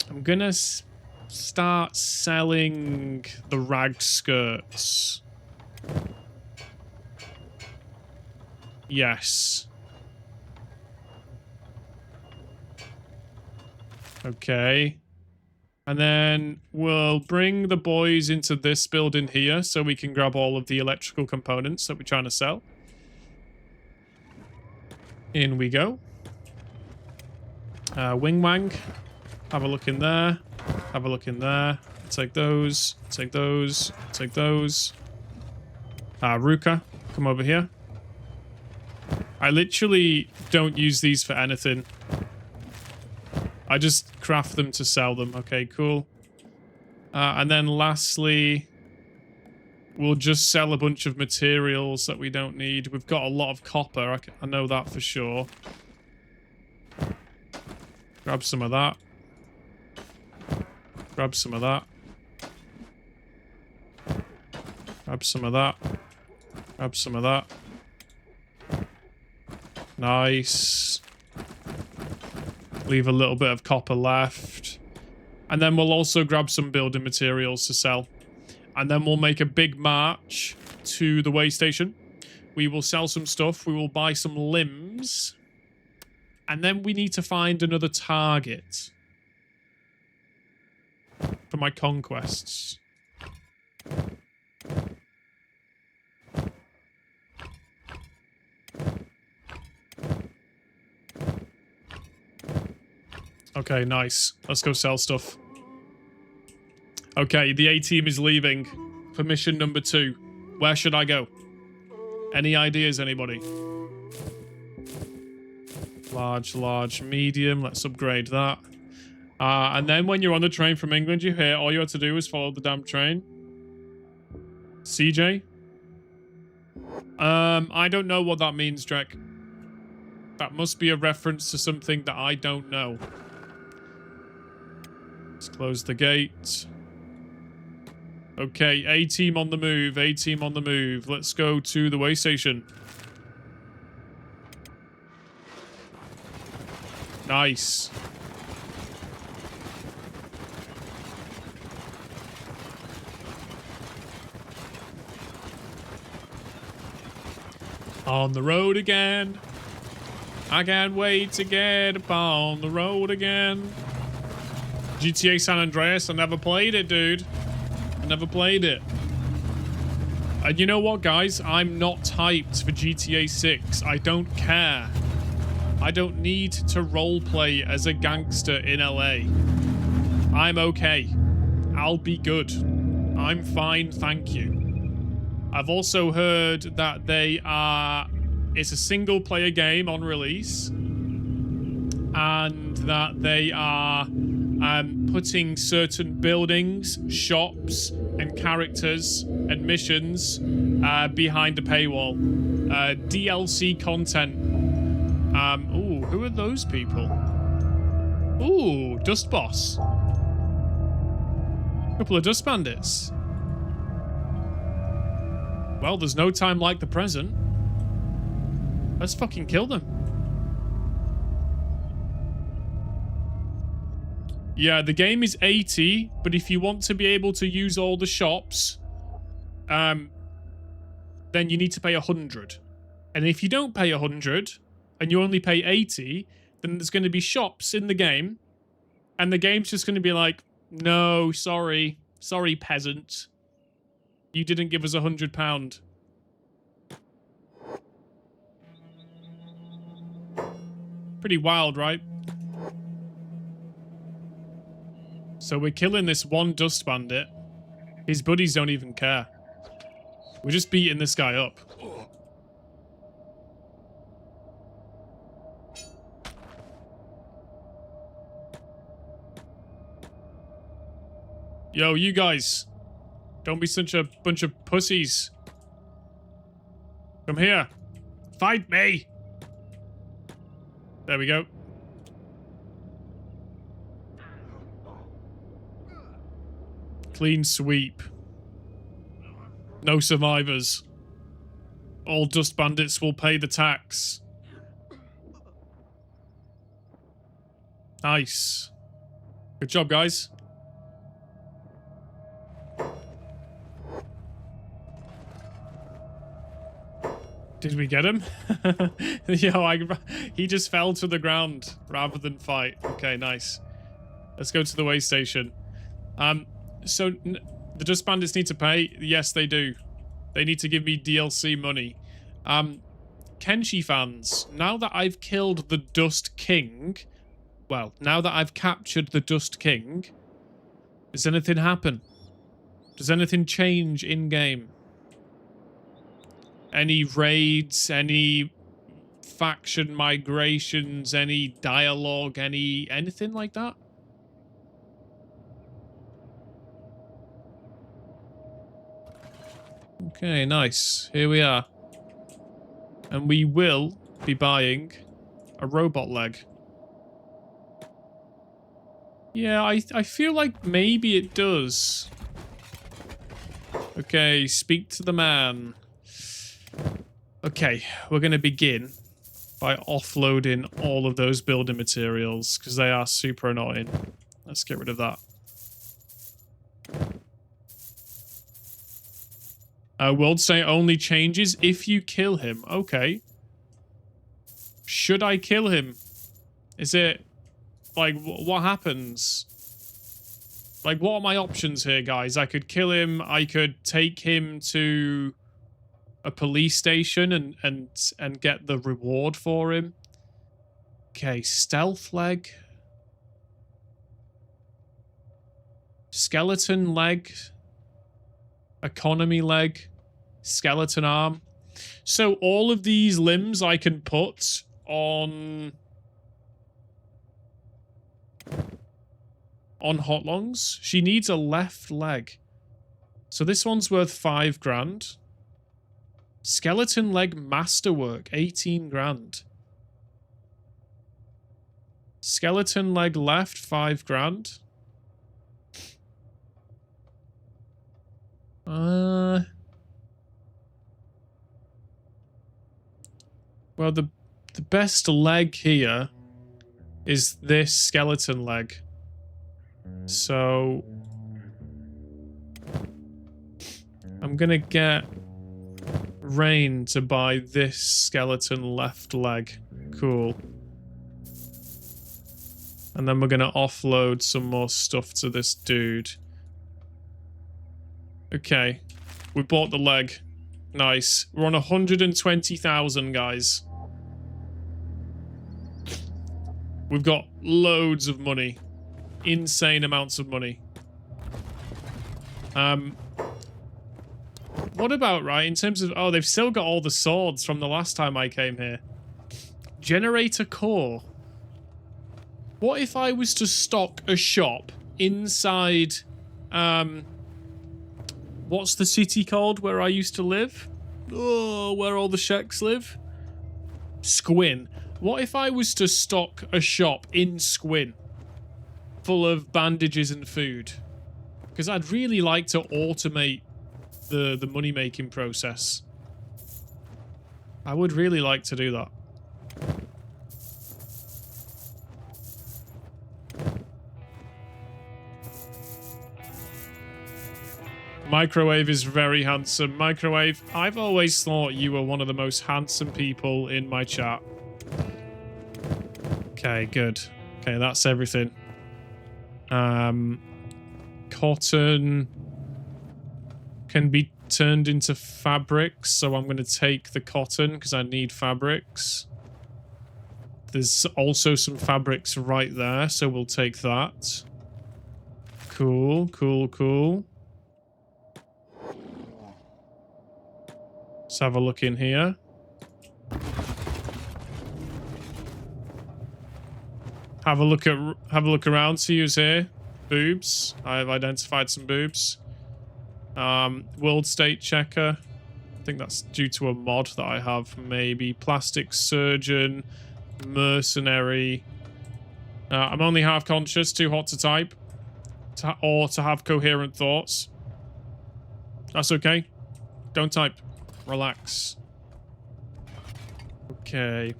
I'm gonna start selling the ragged skirts. Yes. Okay. And then we'll bring the boys into this building here so we can grab all of the electrical components that we're trying to sell. In we go. Wing Wang. Have a look in there. Have a look in there. Take those. Take those. Take those. Ruka, come over here. I literally don't use these for anything. I just craft them to sell them. Okay, cool. And then lastly, we'll just sell a bunch of materials that we don't need. We've got a lot of copper. I know that for sure. Grab some of that. Grab some of that. Grab some of that. Grab some of that. Nice. Leave a little bit of copper left. And then we'll also grab some building materials to sell. And then we'll make a big march to the way station. We will sell some stuff. We will buy some limbs. And then we need to find another target for my conquests. Okay, nice. Let's go sell stuff. Okay, the A-team is leaving for mission number 2. Where should I go? Any ideas, anybody? Large, large, medium. Let's upgrade that. And then when you're on the train from England, you hear all you have to do is follow the damn train. CJ? I don't know what that means, Drek. That must be a reference to something that I don't know. Let's close the gate. Okay, A-team on the move. A-team on the move. Let's go to the way station. Nice. On the road again. I can't wait to get upon the road again. GTA San Andreas, I never played it, dude. I never played it. And you know what, guys? I'm not hyped for GTA 6. I don't care. I don't need to roleplay as a gangster in LA. I'm okay. I'll be good. I'm fine, thank you. I've also heard that it's a single-player game on release, and that they are putting certain buildings, shops, and characters and missions behind a paywall. DLC content. Ooh, who are those people? Ooh, Dust Boss. Couple of Dust Bandits. Well, there's no time like the present. Let's fucking kill them. Yeah, the game is 80, but if you want to be able to use all the shops, then you need to pay 100. And if you don't pay 100, and you only pay 80, then there's going to be shops in the game, and the game's just going to be like, no, sorry. Sorry, peasant. You didn't give us £100. Pretty wild, right? So we're killing this one Dust Bandit. His buddies don't even care. We're just beating this guy up. Yo, you guys. Don't be such a bunch of pussies. Come here. Fight me. There we go. Clean sweep. No survivors. All Dust Bandits will pay the tax. Nice. Good job, guys. Did we get him? Yo, he just fell to the ground rather than fight. Okay, nice. Let's go to the way station. So the Dust Bandits need to pay? Yes, they do. They need to give me DLC money. Kenshi fans, now that I've killed the Dust King, well, now that I've captured the Dust King, does anything happen? Does anything change in-game? Any raids, any faction migrations, any dialogue, anything like that? Okay, nice. Here we are. And we will be buying a robot leg. Yeah, I feel like maybe it does. Okay, speak to the man. Okay, we're going to begin by offloading all of those building materials because they are super annoying. Let's get rid of that. World say only changes if you kill him. Okay. Should I kill him? Is it... like, what happens? Like, what are my options here, guys? I could kill him. I could take him to a police station and get the reward for him. Okay, stealth leg. Skeleton leg. Economy leg. Skeleton arm. So all of these limbs I can put on Hotlongs. She needs a left leg. So this one's worth 5 grand. Skeleton leg masterwork, 18 grand. Skeleton leg left, 5 grand. Well, the best leg here is this skeleton leg. So I'm gonna get Rain to buy this skeleton left leg. Cool. And then we're gonna offload some more stuff to this dude. Okay. We bought the leg. Nice. We're on 120,000, guys. We've got loads of money. Insane amounts of money. What about, right, in terms of... Oh, they've still got all the swords from the last time I came here. Generator core. What if I was to stock a shop inside... what's the city called where I used to live? Oh, where all the Sheks live? Squin. What if I was to stock a shop in Squin full of bandages and food? Because I'd really like to automate the money-making process. I would really like to do that. Microwave is very handsome. Microwave, I've always thought you were one of the most handsome people in my chat. Okay, good. Okay, that's everything. Cotton can be turned into fabrics, so I'm going to take the cotton because I need fabrics. There's also some fabrics right there, so we'll take that. Cool, cool, cool. Let's have a look in here. Have a look around, see who's here. Boobs. I've identified some boobs. World state checker. I think that's due to a mod that I have, maybe. Plastic surgeon. Mercenary. I'm only half conscious, too hot to type. Or to have coherent thoughts. That's okay. Don't type. Relax. Okay.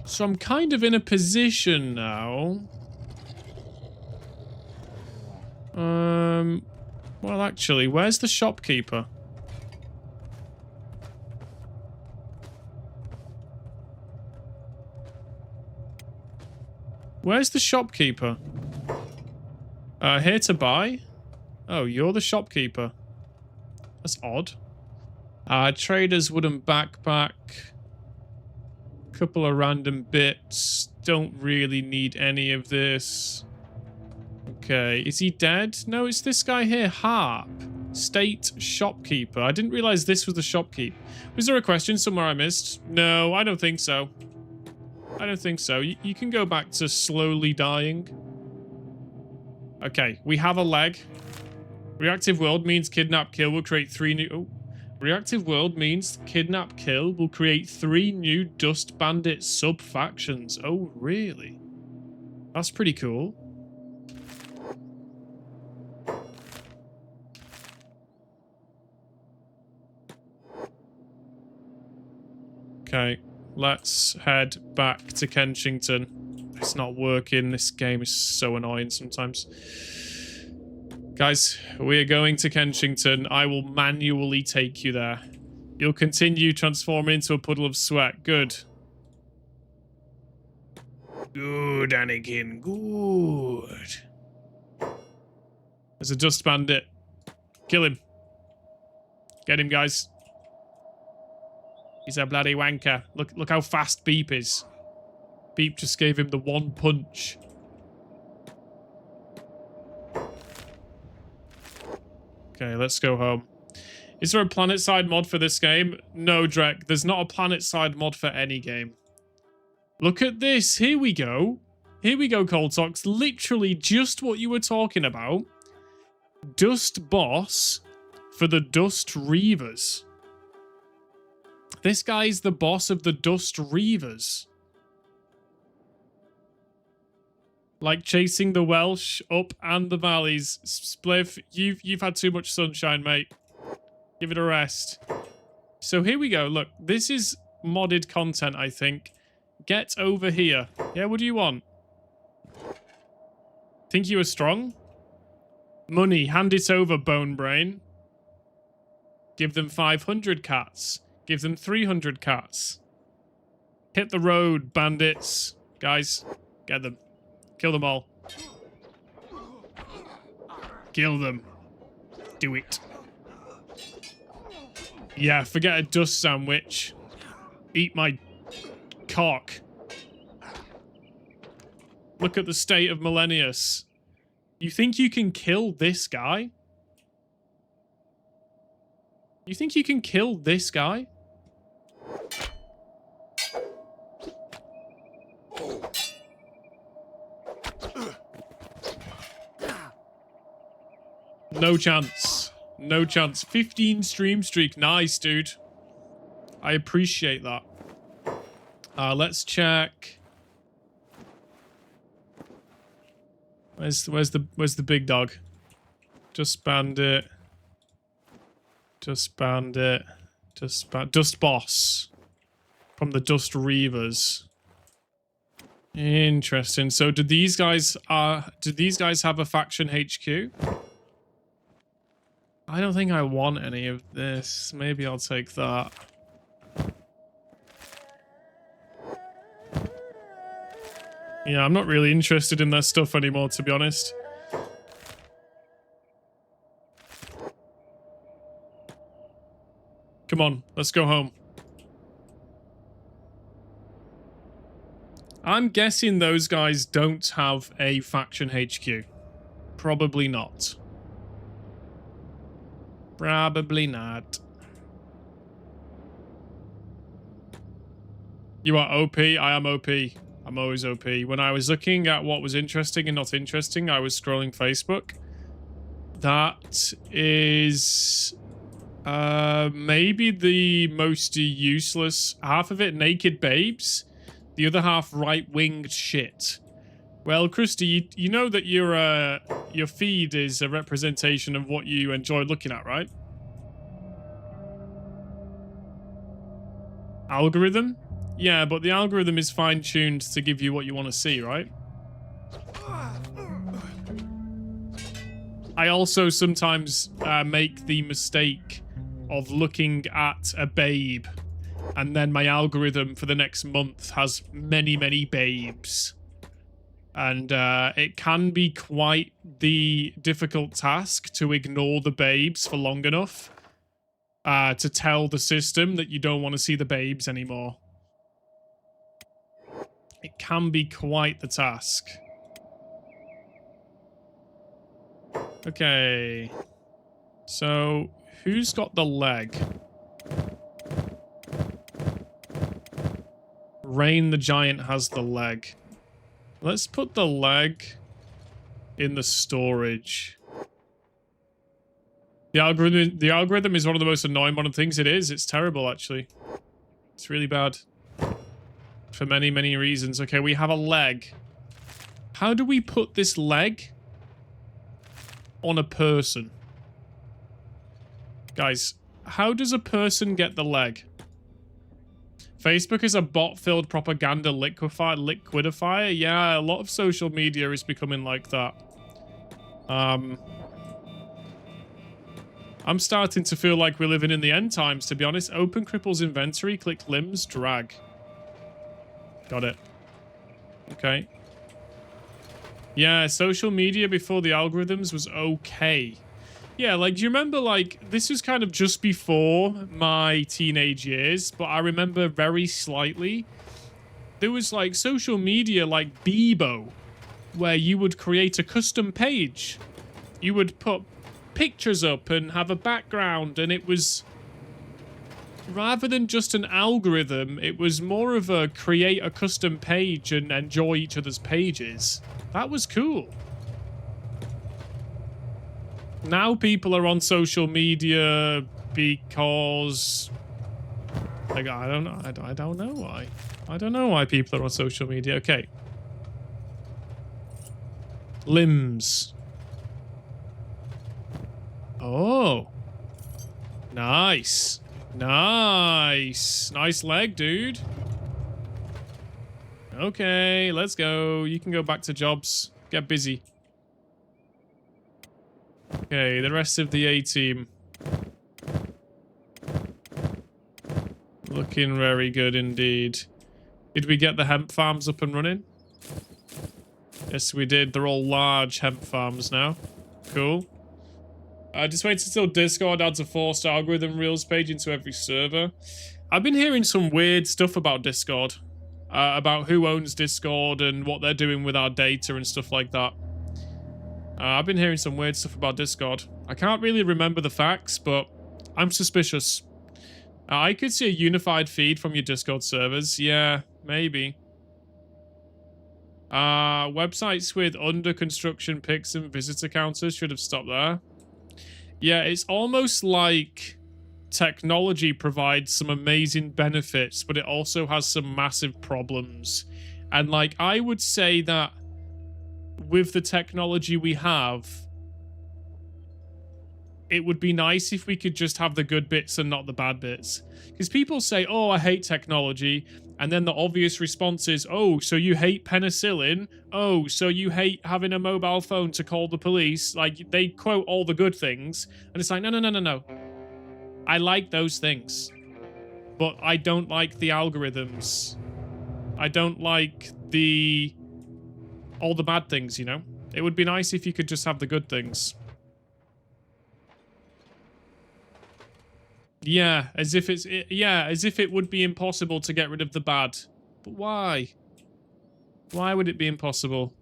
So I'm kind of in a position now. Well, actually, where's the shopkeeper? Where's the shopkeeper? Here to buy? Oh, you're the shopkeeper. That's odd. Trader's wooden backpack. Couple of random bits. Don't really need any of this. Okay, is he dead? No, it's this guy here. Harp. State shopkeeper. I didn't realize this was the shopkeep. Was there a question somewhere I missed? No, I don't think so. I don't think so. You can go back to slowly dying. Okay, we have a leg. Reactive world means kidnap kill will create 3 new... Oh. Reactive world means kidnap kill will create 3 new Dust Bandit sub-factions. Oh, really? That's pretty cool. Okay, let's head back to Kensington. It's not working. This game is so annoying sometimes. Guys, we are going to Kensington. I will manually take you there. You'll continue transforming into a puddle of sweat. Good. Good, Anakin. Good. There's a dust bandit. Kill him. Get him, guys. He's a bloody wanker. Look how fast Beep is. Beep just gave him the 1 punch. Okay, let's go home. Is there a planet-side mod for this game? No, Drek. There's not a planet-side mod for any game. Look at this. Here we go. Here we go, Cold Socks. Literally just what you were talking about. Dust boss for the Dust Reavers. This guy's the boss of the Dust Reavers. Like chasing the Welsh up and the valleys. Spliff, you've had too much sunshine, mate. Give it a rest. So here we go. Look, this is modded content, I think. Get over here. Yeah, what do you want? Think you are strong? Money, hand it over, Bone Brain. Give them 500 cats. Give them 300 cats. Hit the road, bandits. Guys, get them. Kill them all. Kill them. Do it. Yeah, forget a dust sandwich. Eat my cock. Look at the state of Millennius. You think you can kill this guy? You think you can kill this guy? No chance. No chance. 15 stream streak. Nice, dude. I appreciate that. Let's check. Where's the big dog? Dust bandit. Dust bandit. Dust boss. From the Dust Reavers. Interesting. So do these guys have a faction HQ? I don't think I want any of this. Maybe I'll take that. Yeah, I'm not really interested in their stuff anymore, to be honest. Come on, let's go home. I'm guessing those guys don't have a faction HQ. Probably not. Probably not. You are OP. I am OP. I'm always OP. When I was looking at what was interesting and not interesting, I was scrolling Facebook. That is maybe the most useless. Half of it naked babes. The other half right-winged shit. Well, Krusty, you know that your feed is a representation of what you enjoy looking at, right? Algorithm? Yeah, but the algorithm is fine-tuned to give you what you want to see, right? I also sometimes make the mistake of looking at a babe, and then my algorithm for the next month has many, many babes. And it can be quite the difficult task to ignore the babes for long enough to tell the system that you don't want to see the babes anymore. It can be quite the task. Okay. So, who's got the leg? Rain the Giant has the leg. Let's put the leg in the storage. The algorithm is one of the most annoying modern things. It is. It's terrible, actually. It's really bad. For many, many reasons. Okay, we have a leg. How do we put this leg on a person? Guys, how does a person get the leg? Facebook is a bot-filled propaganda liquidifier. Yeah, a lot of social media is becoming like that. I'm starting to feel like we're living in the end times, to be honest. Open Cripple's inventory, click limbs, drag. Got it. Okay. Yeah, social media before the algorithms was okay. Yeah, like, do you remember, like, this was kind of just before my teenage years, but I remember very slightly. There was, like, social media like Bebo, where you would create a custom page. You would put pictures up and have a background, and it was, rather than just an algorithm, it was more of a create a custom page and enjoy each other's pages. That was cool. Now people are on social media because, like, I don't know. I don't know why. I don't know why people are on social media. Okay. Limbs. Oh. Nice. Nice. Nice leg, dude. Okay, let's go. You can go back to jobs. Get busy. Okay, the rest of the A-team. Looking very good indeed. Did we get the hemp farms up and running? Yes, we did. They're all large hemp farms now. Cool. Just wait until Discord adds a forced algorithm rules page into every server. I've been hearing some weird stuff about Discord. About who owns Discord and what they're doing with our data and stuff like that. I've been hearing some weird stuff about Discord. I can't really remember the facts, but I'm suspicious. I could see a unified feed from your Discord servers. Yeah, maybe. Websites with under construction pics and visitor counters should have stopped there. Yeah, it's almost like technology provides some amazing benefits, but it also has some massive problems. And like, I would say that with the technology we have, it would be nice if we could just have the good bits and not the bad bits. Because people say, oh, I hate technology. And then the obvious response is, oh, so you hate penicillin? Oh, so you hate having a mobile phone to call the police? Like, they quote all the good things. And it's like, no, no, no, no, no. I like those things. But I don't like the algorithms. I don't like all the bad things, you know? It would be nice if you could just have the good things. Yeah, as if it would be impossible to get rid of the bad. But why? Why would it be impossible?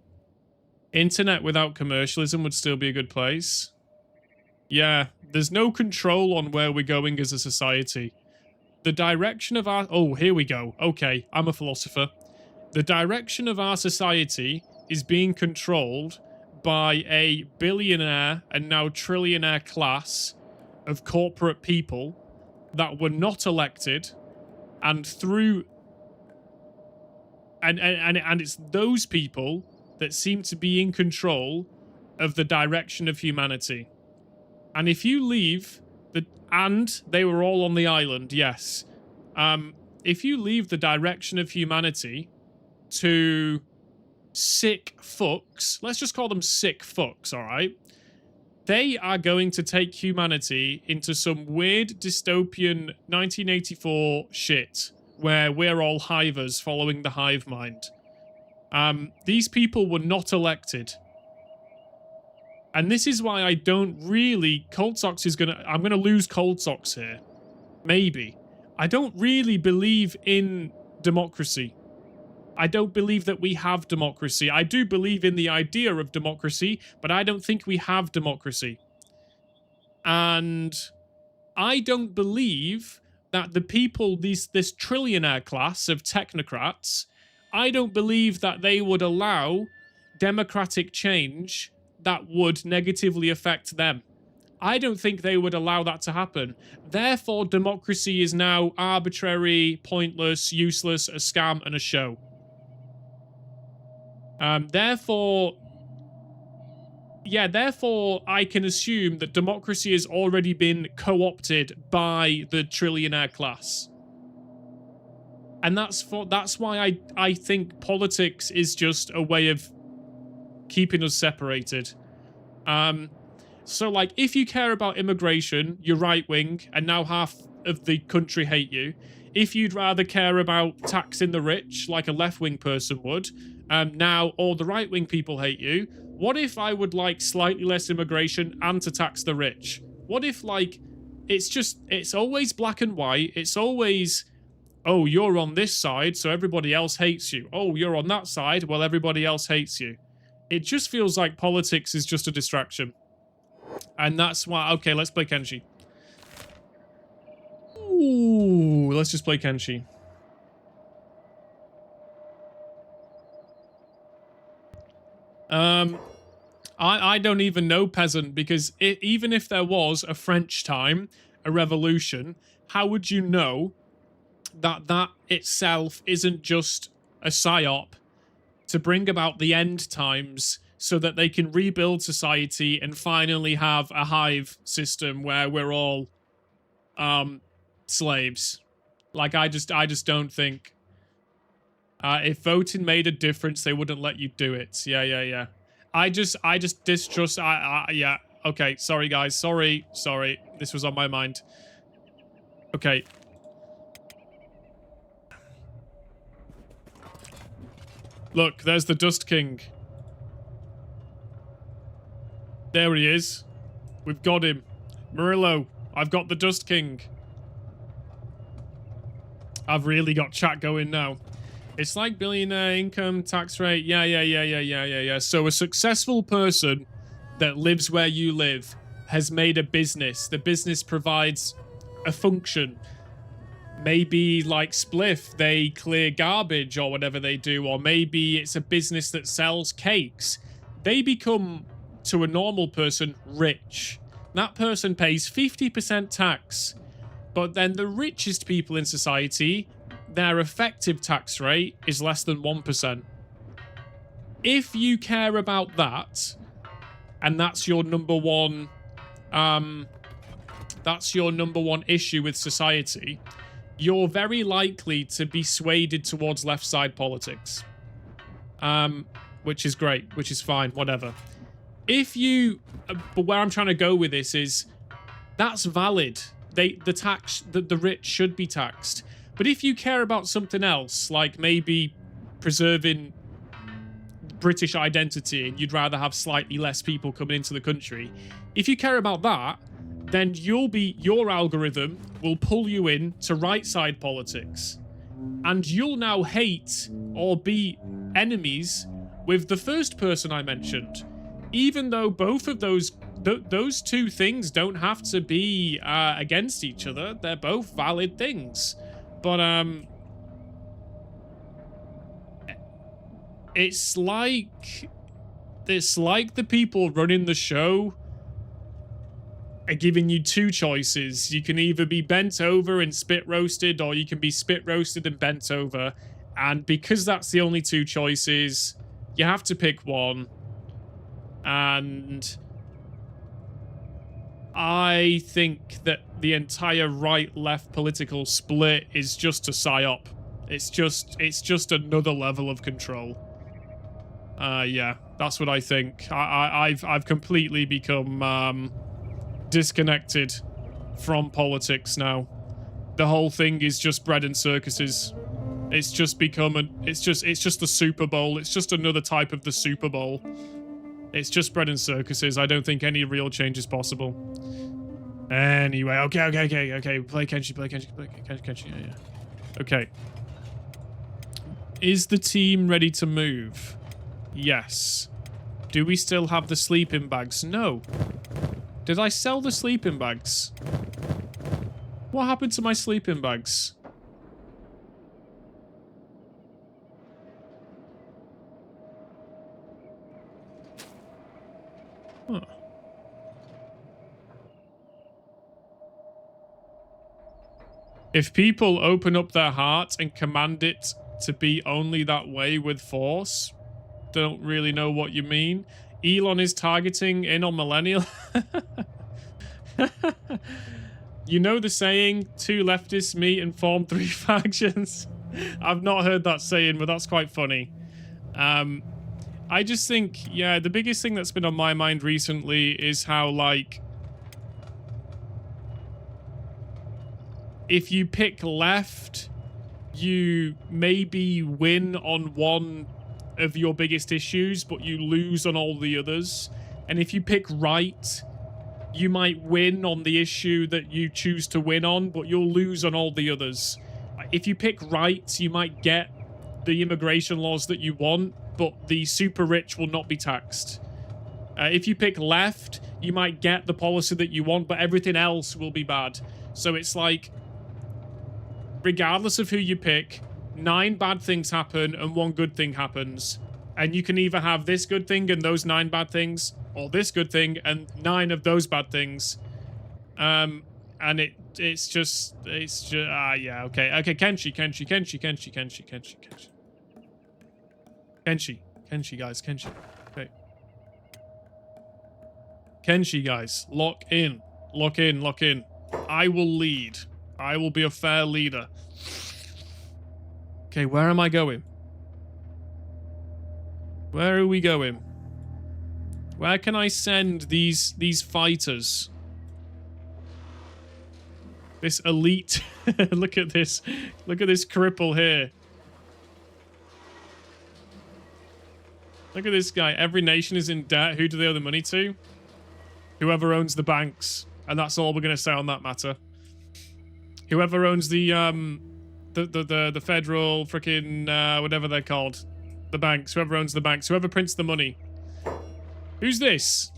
Internet without commercialism would still be a good place. Yeah, there's no control on where we're going as a society. The direction of our... Oh, here we go. Okay, I'm a philosopher. The direction of our society is being controlled by a billionaire and now trillionaire class of corporate people that were not elected, and through... And it's those people that seem to be in control of the direction of humanity. And if you leave... And they were all on the island, yes. If you leave the direction of humanity to sick fucks, let's just call them sick fucks, alright? They are going to take humanity into some weird dystopian 1984 shit where we're all hivers following the hive mind. These people were not elected. And this is why I don't really... Cold Socks is gonna... I'm gonna lose Cold Socks here. Maybe. I don't really believe in democracy. I don't believe that we have democracy. I do believe in the idea of democracy, but I don't think we have democracy. And I don't believe that the people, this trillionaire class of technocrats, I don't believe that they would allow democratic change that would negatively affect them. I don't think they would allow that to happen. Therefore, democracy is now arbitrary, pointless, useless, a scam, and a show. Therefore, I can assume that democracy has already been co-opted by the trillionaire class. And that's why I think politics is just a way of keeping us separated. So, like, if you care about immigration, you're right-wing, and now half of the country hate you. If you'd rather care about taxing the rich, like a left-wing person would, now all the right-wing people hate you. What if I would like slightly less immigration and to tax the rich? What if, like, it's always black and white. It's always, oh, you're on this side, so everybody else hates you. Oh, you're on that side, well, everybody else hates you. It just feels like politics is just a distraction. And that's why... Okay, let's play Kenshi. Ooh, let's just play Kenshi. I don't even know peasant, because even if there was a French time, a revolution, how would you know that that itself isn't just a psyop to bring about the end times so that they can rebuild society and finally have a hive system where we're all slaves? Like, I just don't think if voting made a difference, they wouldn't let you do it. Yeah. I just distrust. Yeah. Okay. Sorry, guys. Sorry. This was on my mind. Okay. Look, there's the Dust King. There he is. We've got him. Murillo, I've got the Dust King. I've really got chat going now. It's like billionaire income tax rate. Yeah. So a successful person that lives where you live has made a business. The business provides a function. Maybe like Spliff, they clear garbage or whatever they do, or maybe it's a business that sells cakes. They become, to a normal person, rich. That person pays 50% tax. But then the richest people in society, their effective tax rate is less than 1%. If you care about that, and that's your number one issue with society, you're very likely to be swayed towards left side politics. Which is great, which is fine, whatever. If you, but where I'm trying to go with this is, that's valid. The rich should be taxed. But if you care about something else, like maybe preserving British identity and you'd rather have slightly less people coming into the country, if you care about that, then your algorithm will pull you in to right side politics. And you'll now hate or be enemies with the first person I mentioned. Even though both of those two things don't have to be against each other. They're both valid things. But it's like the people running the show are giving you two choices. You can either be bent over and spit roasted, or you can be spit roasted and bent over. And because that's the only two choices, you have to pick one. And I think that the entire right-left political split is just a psyop. It's just another level of control. Yeah, that's what I think. I've completely become disconnected from politics now. The whole thing is just bread and circuses. It's just become it's just the Super Bowl. It's just another type of the Super Bowl. It's just bread and circuses. I don't think any real change is possible. Anyway, okay. Play Kenshi. Yeah. Okay. Is the team ready to move? Yes. Do we still have the sleeping bags? No. Did I sell the sleeping bags? What happened to my sleeping bags? Huh. If people open up their heart and command it to be only that way with force, don't really know what you mean. Elon is targeting in on millennial. You know the saying, two leftists meet and form three factions? I've not heard that saying, but that's quite funny. I just think, yeah, the biggest thing that's been on my mind recently is how, like, if you pick left, you maybe win on one of your biggest issues, but you lose on all the others. And if you pick right, you might win on the issue that you choose to win on, but you'll lose on all the others. If you pick right, you might get the immigration laws that you want, but the super rich will not be taxed. If you pick left, you might get the policy that you want, but everything else will be bad. So it's like, regardless of who you pick, 9 bad things happen and 1 good thing happens. And you can either have this good thing and those 9 bad things, or this good thing and 9 of those bad things. And it's just yeah, okay, Kenshi, guys, okay. Kenshi, guys, lock in. I will lead. I will be a fair leader. Okay, where am I going? Where are we going? Where can I send these fighters? This elite. Look at this. Look at this cripple here. Look at this guy. Every nation is in debt. Who do they owe the money to? Whoever owns the banks. And that's all we're going to say on that matter. Whoever owns the federal freaking whatever they're called. The banks. Whoever owns the banks. Whoever prints the money. Who's this?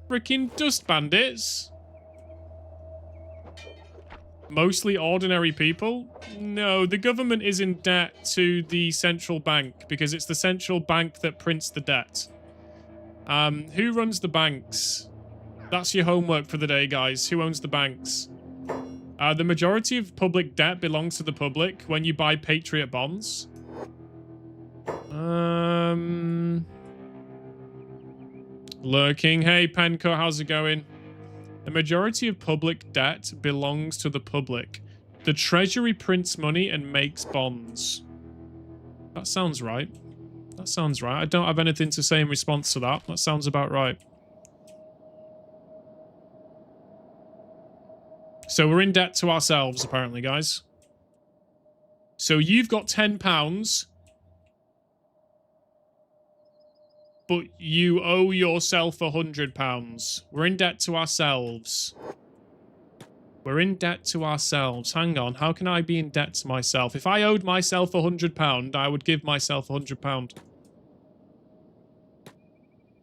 Freaking dust bandits? Mostly ordinary people? No, the government is in debt to the central bank because it's the central bank that prints the debt. Who runs the banks? That's your homework for the day, guys. Who owns the banks? The majority of public debt belongs to the public when you buy Patriot bonds. Lurking. Hey, Penco, how's it going? The majority of public debt belongs to the public. The Treasury prints money and makes bonds. That sounds right. That sounds right. I don't have anything to say in response to that. That sounds about right. So we're in debt to ourselves, apparently, guys. So you've got £10, but you owe yourself £100. We're in debt to ourselves. We're in debt to ourselves. Hang on. How can I be in debt to myself? If I owed myself £100, I would give myself £100.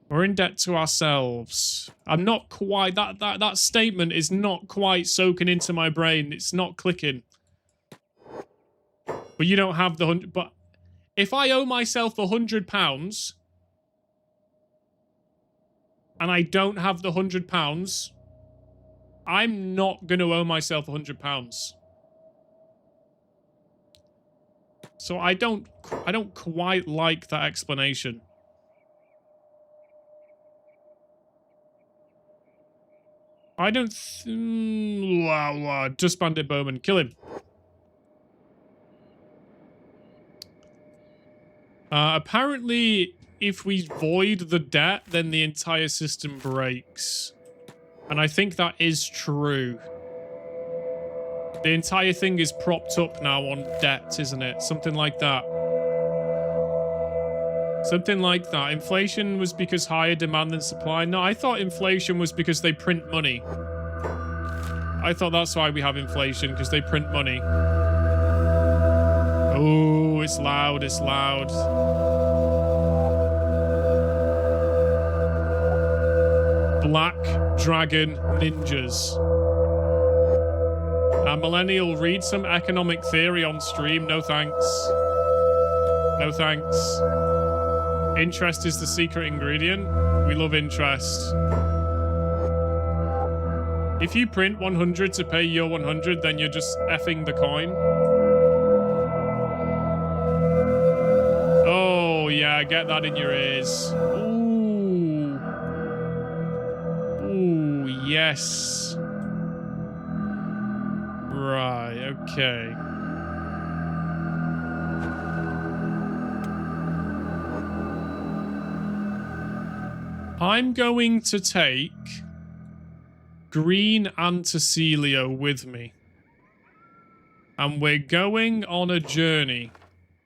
We're in debt to ourselves. I'm not quite... That statement is not quite soaking into my brain. It's not clicking. But you don't have the 100... But if I owe myself £100 and I don't have the £100, I'm not going to owe myself £100. So I don't quite like that explanation. I don't... Wow. Just Bandit Bowman. Kill him. Apparently, if we void the debt, then the entire system breaks. And I think that is true. The entire thing is propped up now on debt, isn't it? Something like that. Something like that. Inflation was because higher demand than supply. No, I thought inflation was because they print money. I thought that's why we have inflation, because they print money. Oh, it's loud, it's loud. Black Dragon Ninjas. Millennial, read some economic theory on stream. No thanks. No thanks. Interest is the secret ingredient. We love interest. If you print 100 to pay your 100, then you're just effing the coin. Oh, yeah, get that in your ears. Ooh. Ooh, yes. Right, okay. I'm going to take Green Antecilio with me. And we're going on a journey.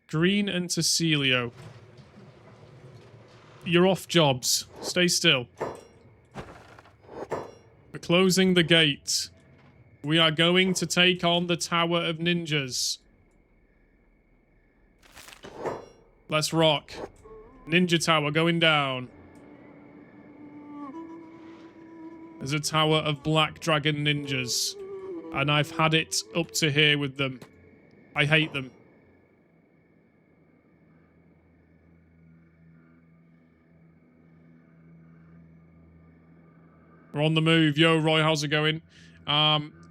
Green Antecilio. You're off jobs. Stay still. We're closing the gate. We are going to take on the Tower of Ninjas. Let's rock. Ninja Tower going down. There's a tower of black dragon ninjas. And I've had it up to here with them. I hate them. We're on the move. Yo, Roy, how's it going?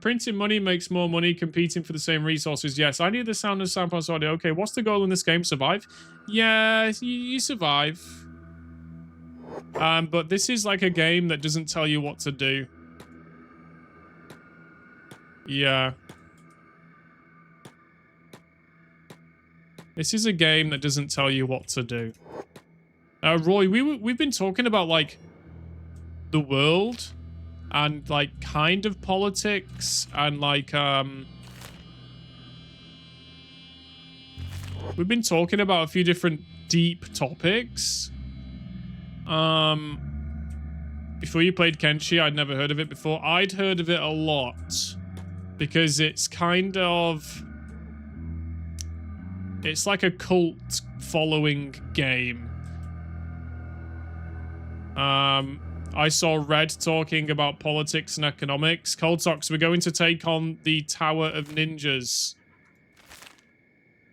Printing money makes more money. Competing for the same resources. Yes, I need the sound of Sampan's audio. Okay, what's the goal in this game? Survive? Yeah, you survive. But this is like a game that doesn't tell you what to do. Yeah. This is a game that doesn't tell you what to do. Roy, we've been talking about, like, the world and, like, kind of politics and, like, we've been talking about a few different deep topics. Before you played Kenshi, I'd never heard of it before. I'd heard of it a lot because it's kind of... It's like a cult following game. I saw Red talking about politics and economics. Cold Socks, we're going to take on the Tower of Ninjas.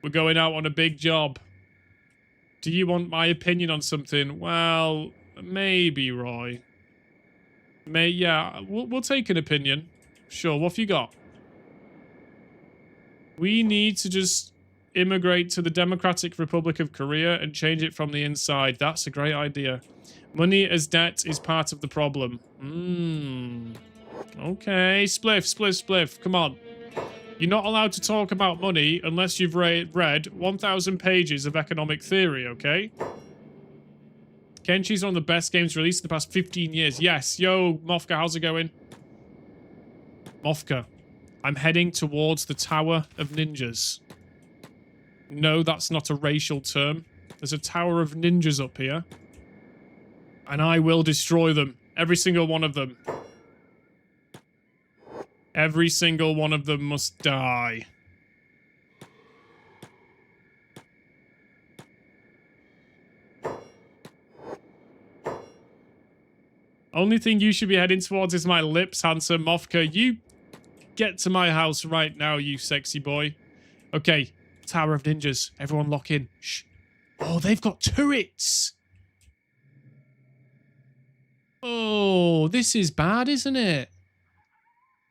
We're going out on a big job. Do you want my opinion on something? Well, maybe, Roy. Yeah, we'll take an opinion. Sure, what have you got? We need to just immigrate to the Democratic Republic of Korea and change it from the inside. That's a great idea. Money as debt is part of the problem. Okay, spliff. Come on. You're not allowed to talk about money unless you've read 1,000 pages of economic theory, okay? Kenshi's one of the best games released in the past 15 years. Yes. Yo, Mofka, how's it going? Mofka, I'm heading towards the Tower of Ninjas. No, that's not a racial term. There's a Tower of Ninjas up here. And I will destroy them. Every single one of them. Every single one of them must die. Only thing you should be heading towards is my lips, handsome Mofka. You get to my house right now, you sexy boy. Okay, Tower of Ninjas. Everyone lock in. Shh. Oh, they've got turrets. Oh, this is bad, isn't it?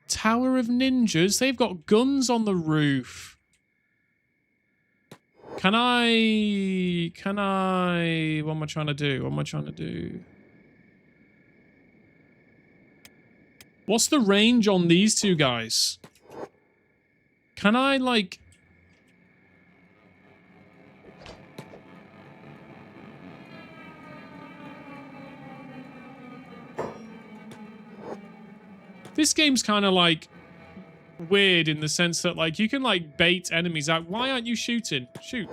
Tower of Ninjas. They've got guns on the roof. Can I... What am I trying to do? What's the range on these two guys? Can I, like... This game's kind of, like, weird in the sense that, like, you can, like, bait enemies out. Why aren't you shooting? Shoot.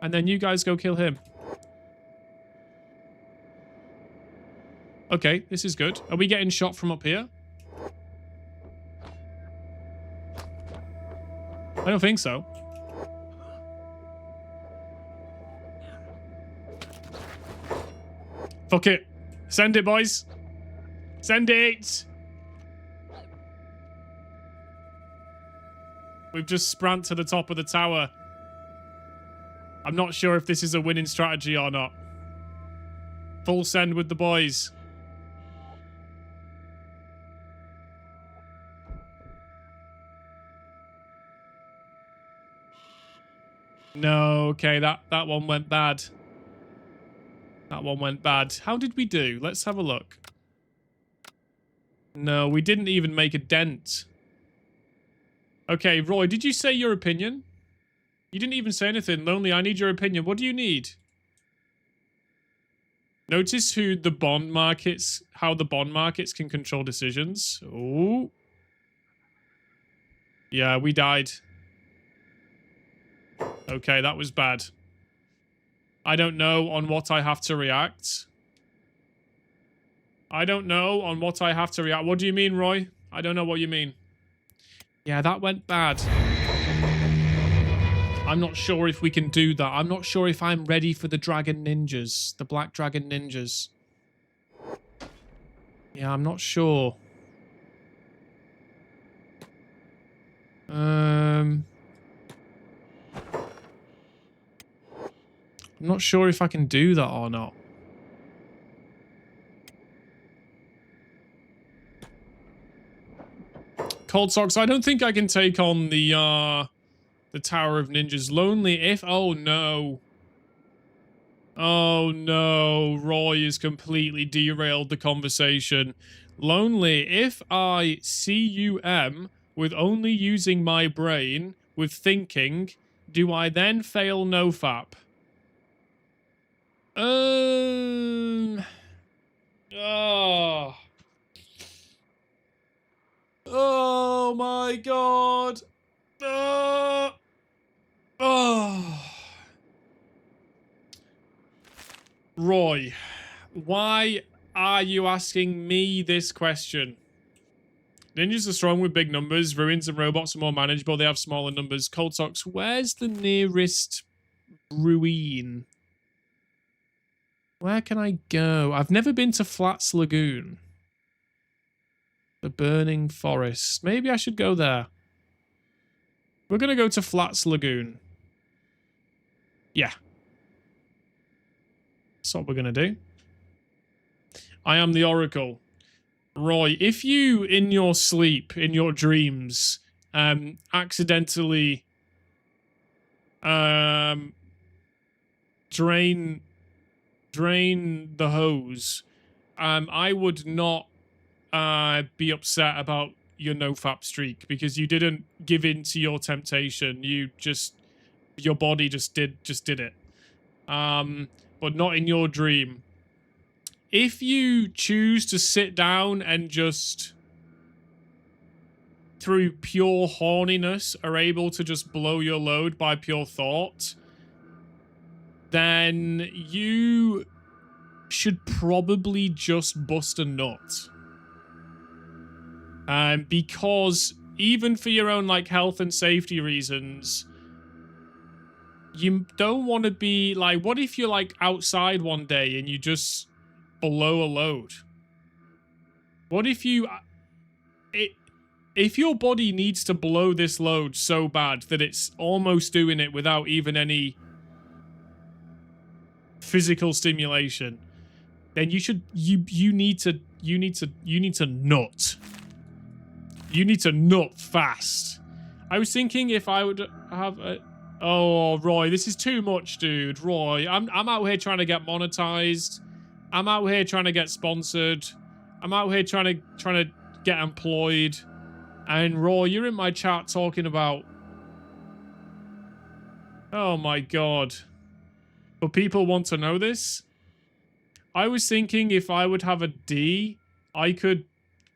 And then you guys go kill him. Okay, this is good. Are we getting shot from up here? I don't think so. Fuck it. Send it, boys. Send it! We've just sprant to the top of the tower. I'm not sure if this is a winning strategy or not. Full send with the boys. No, okay, that one went bad. That one went bad. How did we do? Let's have a look. No, we didn't even make a dent. Okay, Roy, did you say your opinion? You didn't even say anything. Lonely, I need your opinion. What do you need? Notice how the bond markets can control decisions. Oh. Yeah, we died. Okay, that was bad. I don't know on what I have to react. What do you mean, Roy? I don't know what you mean. Yeah, that went bad. I'm not sure if we can do that. I'm not sure if I'm ready for the Dragon Ninjas. The Black Dragon Ninjas. Yeah, I'm not sure. I'm not sure if I can do that or not. Cold Socks, I don't think I can take on the Tower of Ninjas. Lonely, if... Oh, no. Oh, no. Roy has completely derailed the conversation. Lonely, if I CUM with only using my brain, with thinking, do I then fail NoFap? Oh... Oh my god. Roy, why are you asking me this question? Ninjas are strong with big numbers. Ruins and robots are more manageable. They have smaller numbers. Cold Socks, where's the nearest ruin? Where can I go? I've never been to Flats Lagoon. The Burning Forest. Maybe I should go there. We're going to go to Flats Lagoon. Yeah. That's what we're going to do. I am the Oracle. Roy, if you, in your sleep, in your dreams, accidentally drain the hose, I would not be upset about your nofap streak, because you didn't give in to your temptation. Your body just did it. But not in your dream. If you choose to sit down and just, through pure horniness, are able to just blow your load by pure thought, then you should probably just bust a nut. Because even for your own like health and safety reasons, you don't want to be like, what if you're like outside one day and you just blow a load? What if if your body needs to blow this load so bad that it's almost doing it without even any physical stimulation, then you need to nut. You need to nut fast. I was thinking if I would have a... Oh, Roy, this is too much, dude. Roy, I'm out here trying to get monetized. I'm out here trying to get sponsored. I'm out here trying to get employed. And Roy, you're in my chat talking about... Oh my god. But people want to know this? I was thinking if I would have a D, I could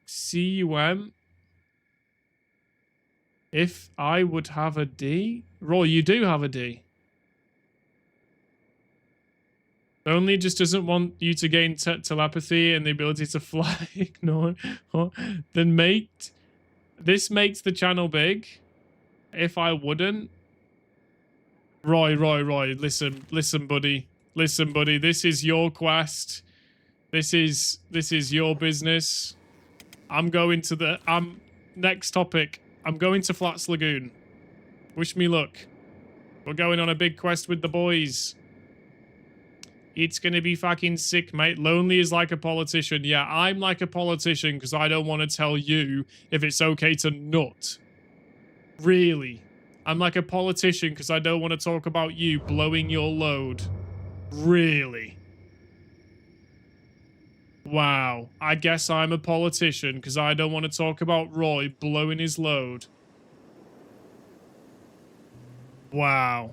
CUM. If I would have a D? Roy, you do have a D. Only just doesn't want you to gain telepathy and the ability to fly. Ignore. Then this makes the channel big. If I wouldn't. Roy, listen, buddy. Listen, buddy. This is your quest. This is your business. I'm going to the next topic. I'm going to Flats Lagoon. Wish me luck. We're going on a big quest with the boys. It's gonna be fucking sick, mate. Lonely is like a politician. Yeah, I'm like a politician because I don't want to tell you if it's okay to nut. Really. I'm like a politician because I don't want to talk about you blowing your load. Really. Wow. I guess I'm a politician because I don't want to talk about Roy blowing his load. Wow.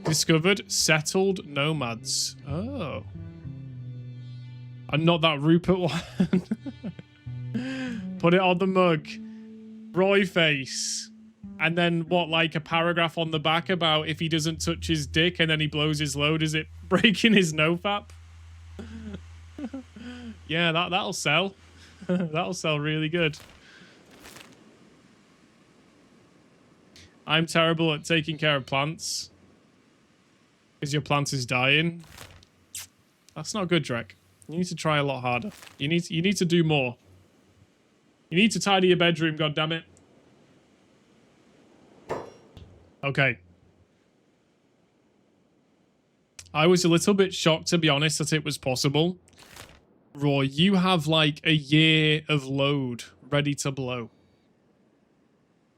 Discovered settled nomads. Oh. And not that Rupert one. Put it on the mug. Roy face. And then what, like a paragraph on the back about if he doesn't touch his dick and then he blows his load, is it breaking his nofap? Yeah, that'll sell. That'll sell really good. I'm terrible at taking care of plants. Because your plant is dying. That's not good, Drek. You need to try a lot harder. You need to do more. You need to tidy your bedroom, goddammit. Okay. I was a little bit shocked, to be honest, that it was possible. Roy, you have like a year of load ready to blow.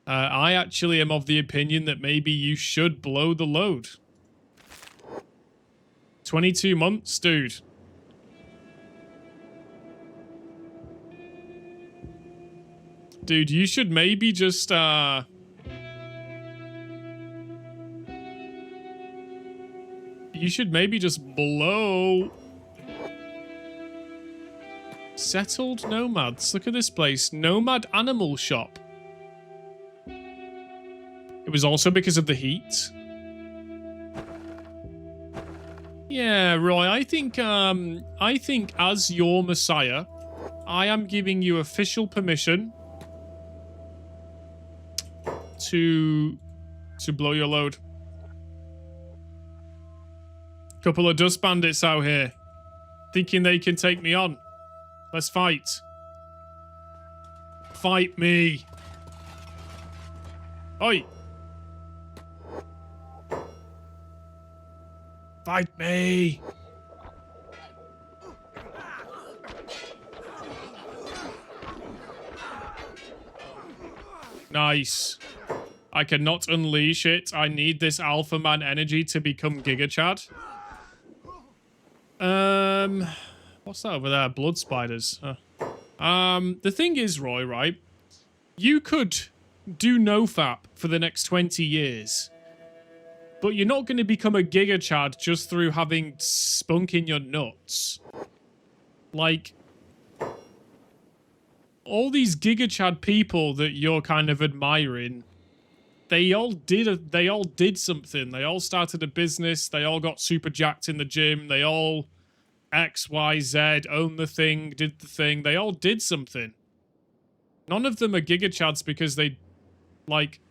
I actually am of the opinion that maybe you should blow the load. 22 months, dude. Dude, you should maybe just, you should maybe just blow. Settled nomads. Look at this place. Nomad Animal Shop. It was also because of the heat. Yeah, Roy, I think as your messiah, I am giving you official permission to blow your load. Couple of dust bandits out here thinking they can take me on. Let's fight. Fight me. Oi. Fight me. Nice. I cannot unleash it. I need this alpha man energy to become Giga Chad. What's that over there? Blood spiders. The thing is, Roy, right? You could do nofap for the next 20 years. But you're not going to become a Giga Chad just through having spunk in your nuts. Like, all these Giga Chad people that you're kind of admiring, they all did something. They all started a business. They all got super jacked in the gym. They all X, Y, Z, owned the thing, did the thing. They all did something. None of them are Giga Chads because they, like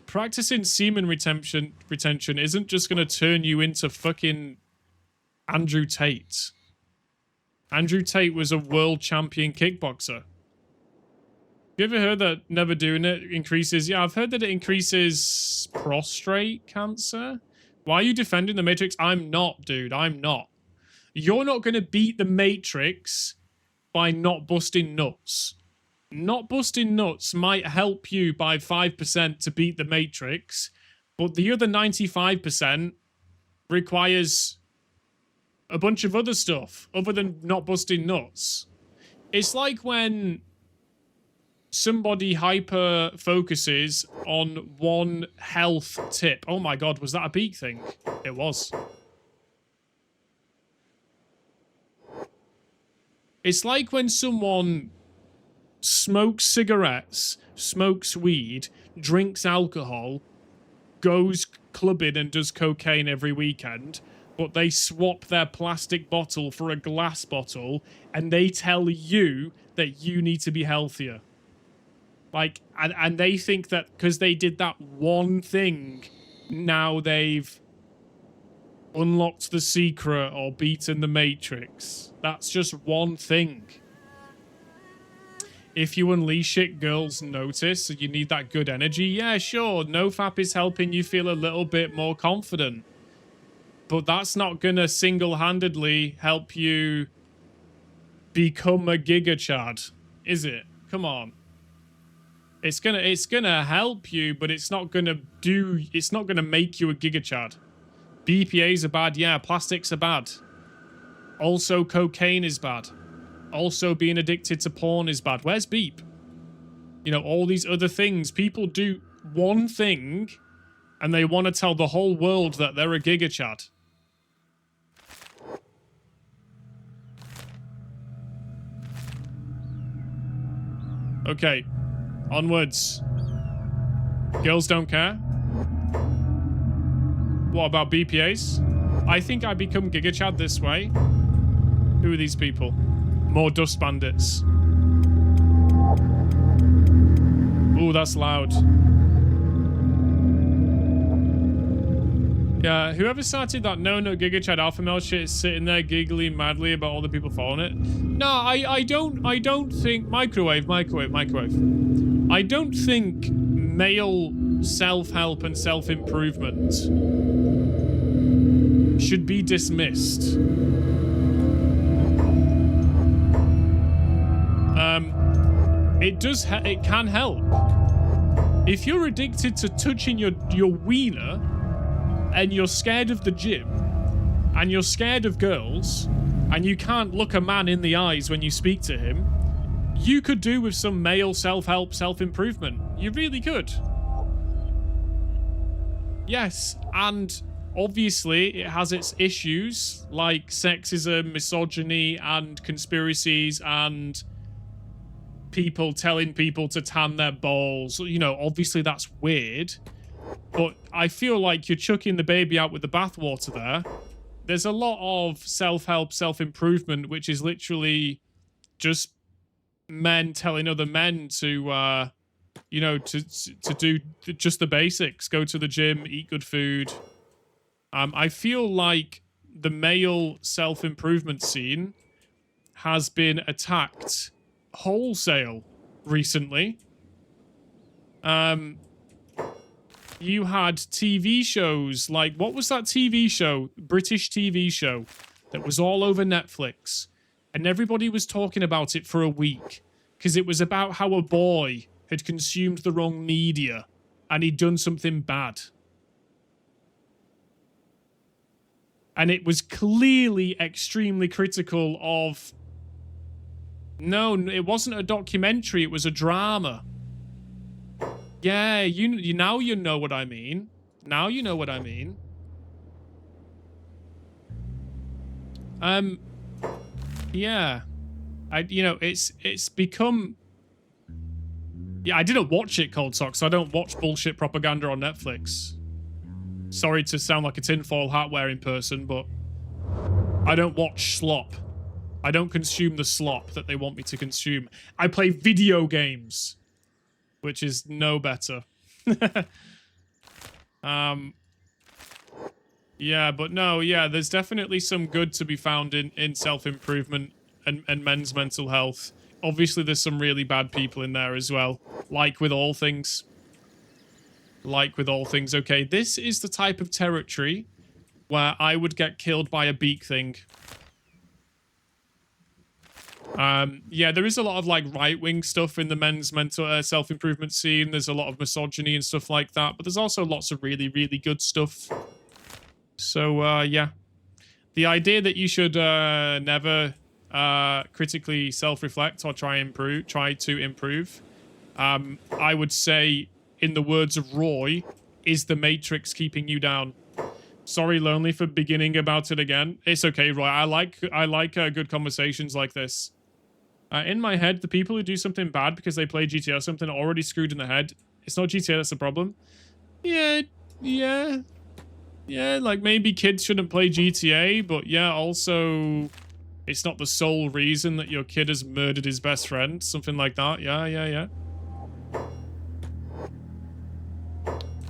practicing semen retention isn't just going to turn you into fucking Andrew Tate. Andrew Tate was a world champion kickboxer. Have you ever heard that never doing it increases... Yeah, I've heard that it increases prostate cancer. Why are you defending the Matrix? I'm not, dude. I'm not. You're not going to beat the Matrix by not busting nuts. Not busting nuts might help you by 5% to beat the Matrix, but the other 95% requires a bunch of other stuff other than not busting nuts. It's like when somebody hyper focuses on one health tip. Oh my god, was that a beak thing? It was. It's like when someone smokes cigarettes, smokes weed, drinks alcohol, goes clubbing and does cocaine every weekend, but they swap their plastic bottle for a glass bottle and they tell you that you need to be healthier. Like, and they think that because they did that one thing, now they've unlocked the secret or beaten the Matrix. That's just one thing. If you unleash it, girls notice, so you need that good energy. Yeah, sure, nofap is helping you feel a little bit more confident. But that's not gonna single-handedly help you become a Giga Chad, is it? Come on. It's gonna help you, but it's not gonna make you a Giga Chad. BPAs are bad, yeah, plastics are bad. Also, cocaine is bad. Also, being addicted to porn is bad. Where's Beep? You know, all these other things. People do one thing and they want to tell the whole world that they're a Giga Chad. Okay. Onwards. Girls don't care. What about BPAs? I think I become Giga Chad this way. Who are these people? More dust bandits. Ooh, that's loud. Yeah, whoever started that no Giga Chad alpha male shit is sitting there giggling madly about all the people following it. No, I don't think microwave. I don't think male self-help and self-improvement should be dismissed. It can help. If you're addicted to touching your wiener and you're scared of the gym and you're scared of girls and you can't look a man in the eyes when you speak to him, you could do with some male self-help, self-improvement. You really could. Yes, and obviously it has its issues like sexism, misogyny, and conspiracies, and people telling people to tan their balls. You know, obviously that's weird, but I feel like you're chucking the baby out with the bathwater there. there's a lot of self-help, self-improvement, which is literally just men telling other men to, you know, to do just the basics. Go to the gym, eat good food. I feel like the male self-improvement scene has been attacked wholesale recently. You had TV shows like, what was that TV show? British TV show that was all over Netflix. And everybody was talking about it for a week. Because it was about how a boy had consumed the wrong media. And he'd done something bad. And it was clearly extremely critical of... No, it wasn't a documentary, it was a drama. Yeah, you now you know what I mean. Now you know what I mean. Yeah. You know, it's become... Yeah, I didn't watch it, Cold Socks. I don't watch bullshit propaganda on Netflix. Sorry to sound like a tinfoil hat wearing person, but I don't watch slop. I don't consume the slop that they want me to consume. I play video games, which is no better. Yeah, but no, yeah, there's definitely some good to be found in self-improvement and men's mental health. Obviously, there's some really bad people in there as well, like with all things. Like with all things. Okay, this is the type of territory where I would get killed by a beak thing. Yeah, there is a lot of like right-wing stuff in the men's mental self-improvement scene. There's a lot of misogyny and stuff like that, but there's also lots of really, really good stuff. So, yeah. The idea that you should never critically self-reflect or try to improve, I would say, in the words of Roy, is the Matrix keeping you down. Sorry, Lonely, for beginning about it again. It's okay, Roy. I like good conversations like this. In my head, the people who do something bad because they play GTA or something are already screwed in the head. It's not GTA that's the problem. Yeah, like maybe kids shouldn't play GTA, but yeah, also it's not the sole reason that your kid has murdered his best friend. Something like that. Yeah.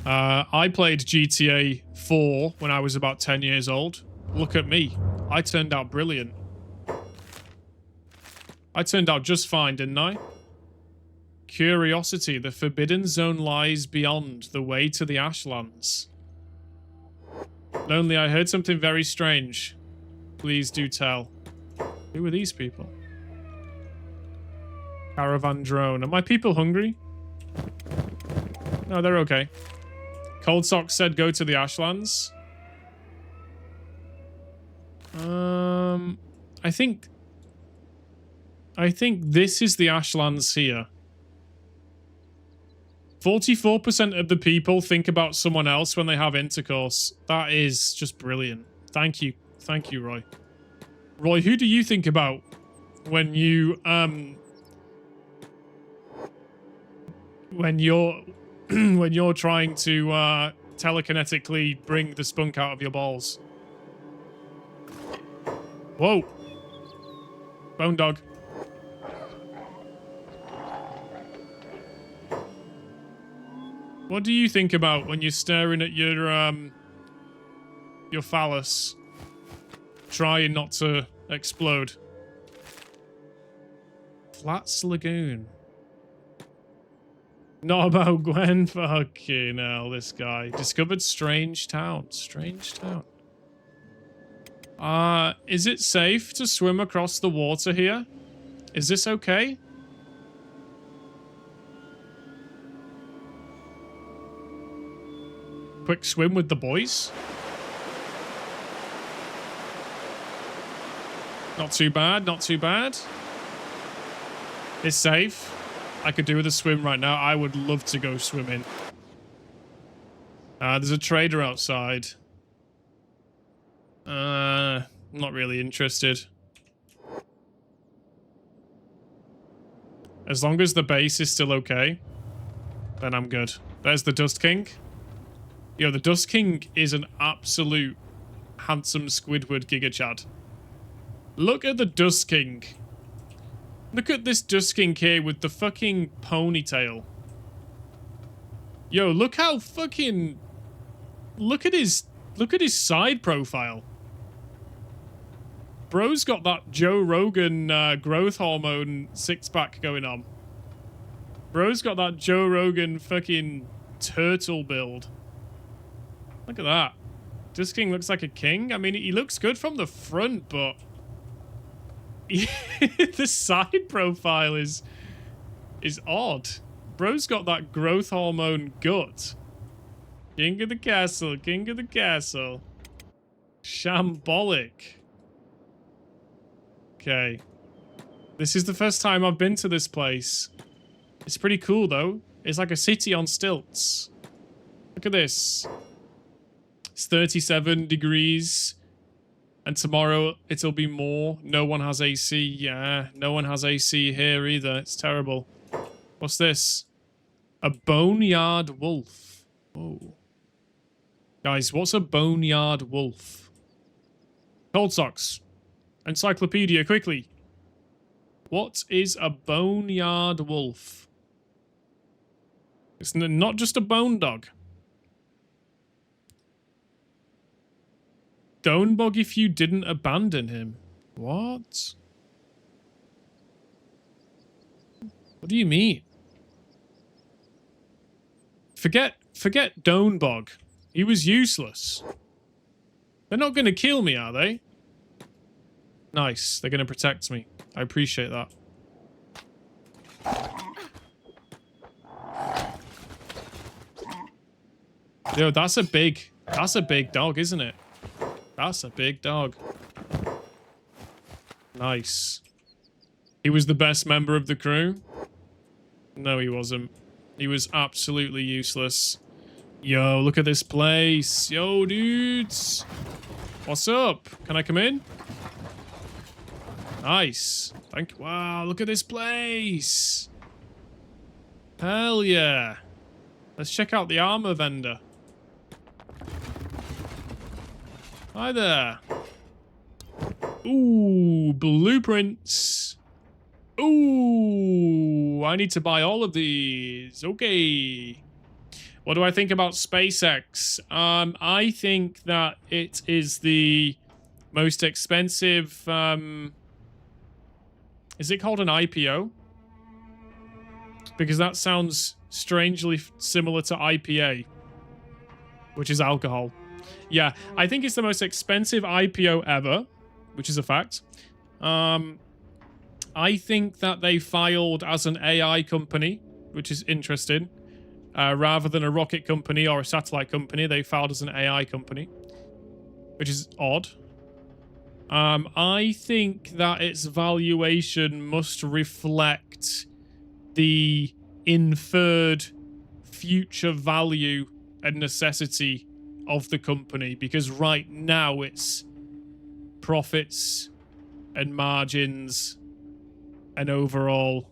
I played GTA 4 when I was about 10 years old. Look at me. I turned out brilliant. I turned out just fine, didn't I? Curiosity. The forbidden zone lies beyond the way to the Ashlands. Lonely, I heard something very strange. Please do tell. Who are these people? Caravan drone. Are my people hungry? No, they're okay. Cold Socks said go to the Ashlands. I think this is the Ashlands here. 44% of the people think about someone else when they have intercourse. That is just brilliant. Thank you. Thank you, Roy. Roy, who do you think about when you, when you're trying to, telekinetically bring the spunk out of your balls? Whoa. Bone dog. What do you think about when you're staring at your phallus, trying not to explode? Flats Lagoon. Not about Gwen. Fucking hell, this guy. Discovered strange town. Strange town. Is it safe to swim across the water here? Is this okay? Quick swim with the boys. Not too bad, not too bad. It's safe. I could do with a swim right now. I would love to go swimming. There's a trader outside. Not really interested. As long as the base is still okay, then I'm good. There's the Dust King. Yo, the Dust King is an absolute handsome Squidward Giga Chad. Look at the Dust King. Look at this Dust King here with the fucking ponytail. Yo, look how fucking... Look at his side profile. Bro's got that Joe Rogan growth hormone six-pack going on. Bro's got that Joe Rogan fucking turtle build. Look at that. Dust King looks like a king. I mean, he looks good from the front, but... the side profile is odd. Bro's got that growth hormone gut. King of the castle, king of the castle. Shambolic. Okay. This is the first time I've been to this place. It's pretty cool, though. It's like a city on stilts. Look at this. It's 37 degrees. And tomorrow, it'll be more. No one has AC. Yeah, no one has AC here either. It's terrible. What's this? A boneyard wolf. Oh. Guys, what's a boneyard wolf? Cold socks. Encyclopedia, quickly. What is a boneyard wolf? It's not just a bone dog. Donebog if you didn't abandon him. What? What do you mean? Forget Donebog. He was useless. They're not going to kill me, are they? Nice. They're going to protect me. I appreciate that. Yo, that's a big dog, isn't it? That's a big dog. Nice. He was the best member of the crew? No, he wasn't. He was absolutely useless. Yo, look at this place. Yo, dudes. What's up? Can I come in? Nice. Thank you. Wow, look at this place. Hell yeah. Let's check out the armor vendor. Hi there. Ooh, blueprints. Ooh, I need to buy all of these. Okay. What do I think about SpaceX? I think that it is the most expensive... is it called an IPO? Because that sounds strangely similar to IPA, which is alcohol. Yeah, I think it's the most expensive IPO ever, which is a fact. I think that they filed as an AI company, which is interesting. Rather than a rocket company or a satellite company, they filed as an AI company, which is odd. I think that its valuation must reflect the inferred future value and necessity of the company, because right now its profits and margins and overall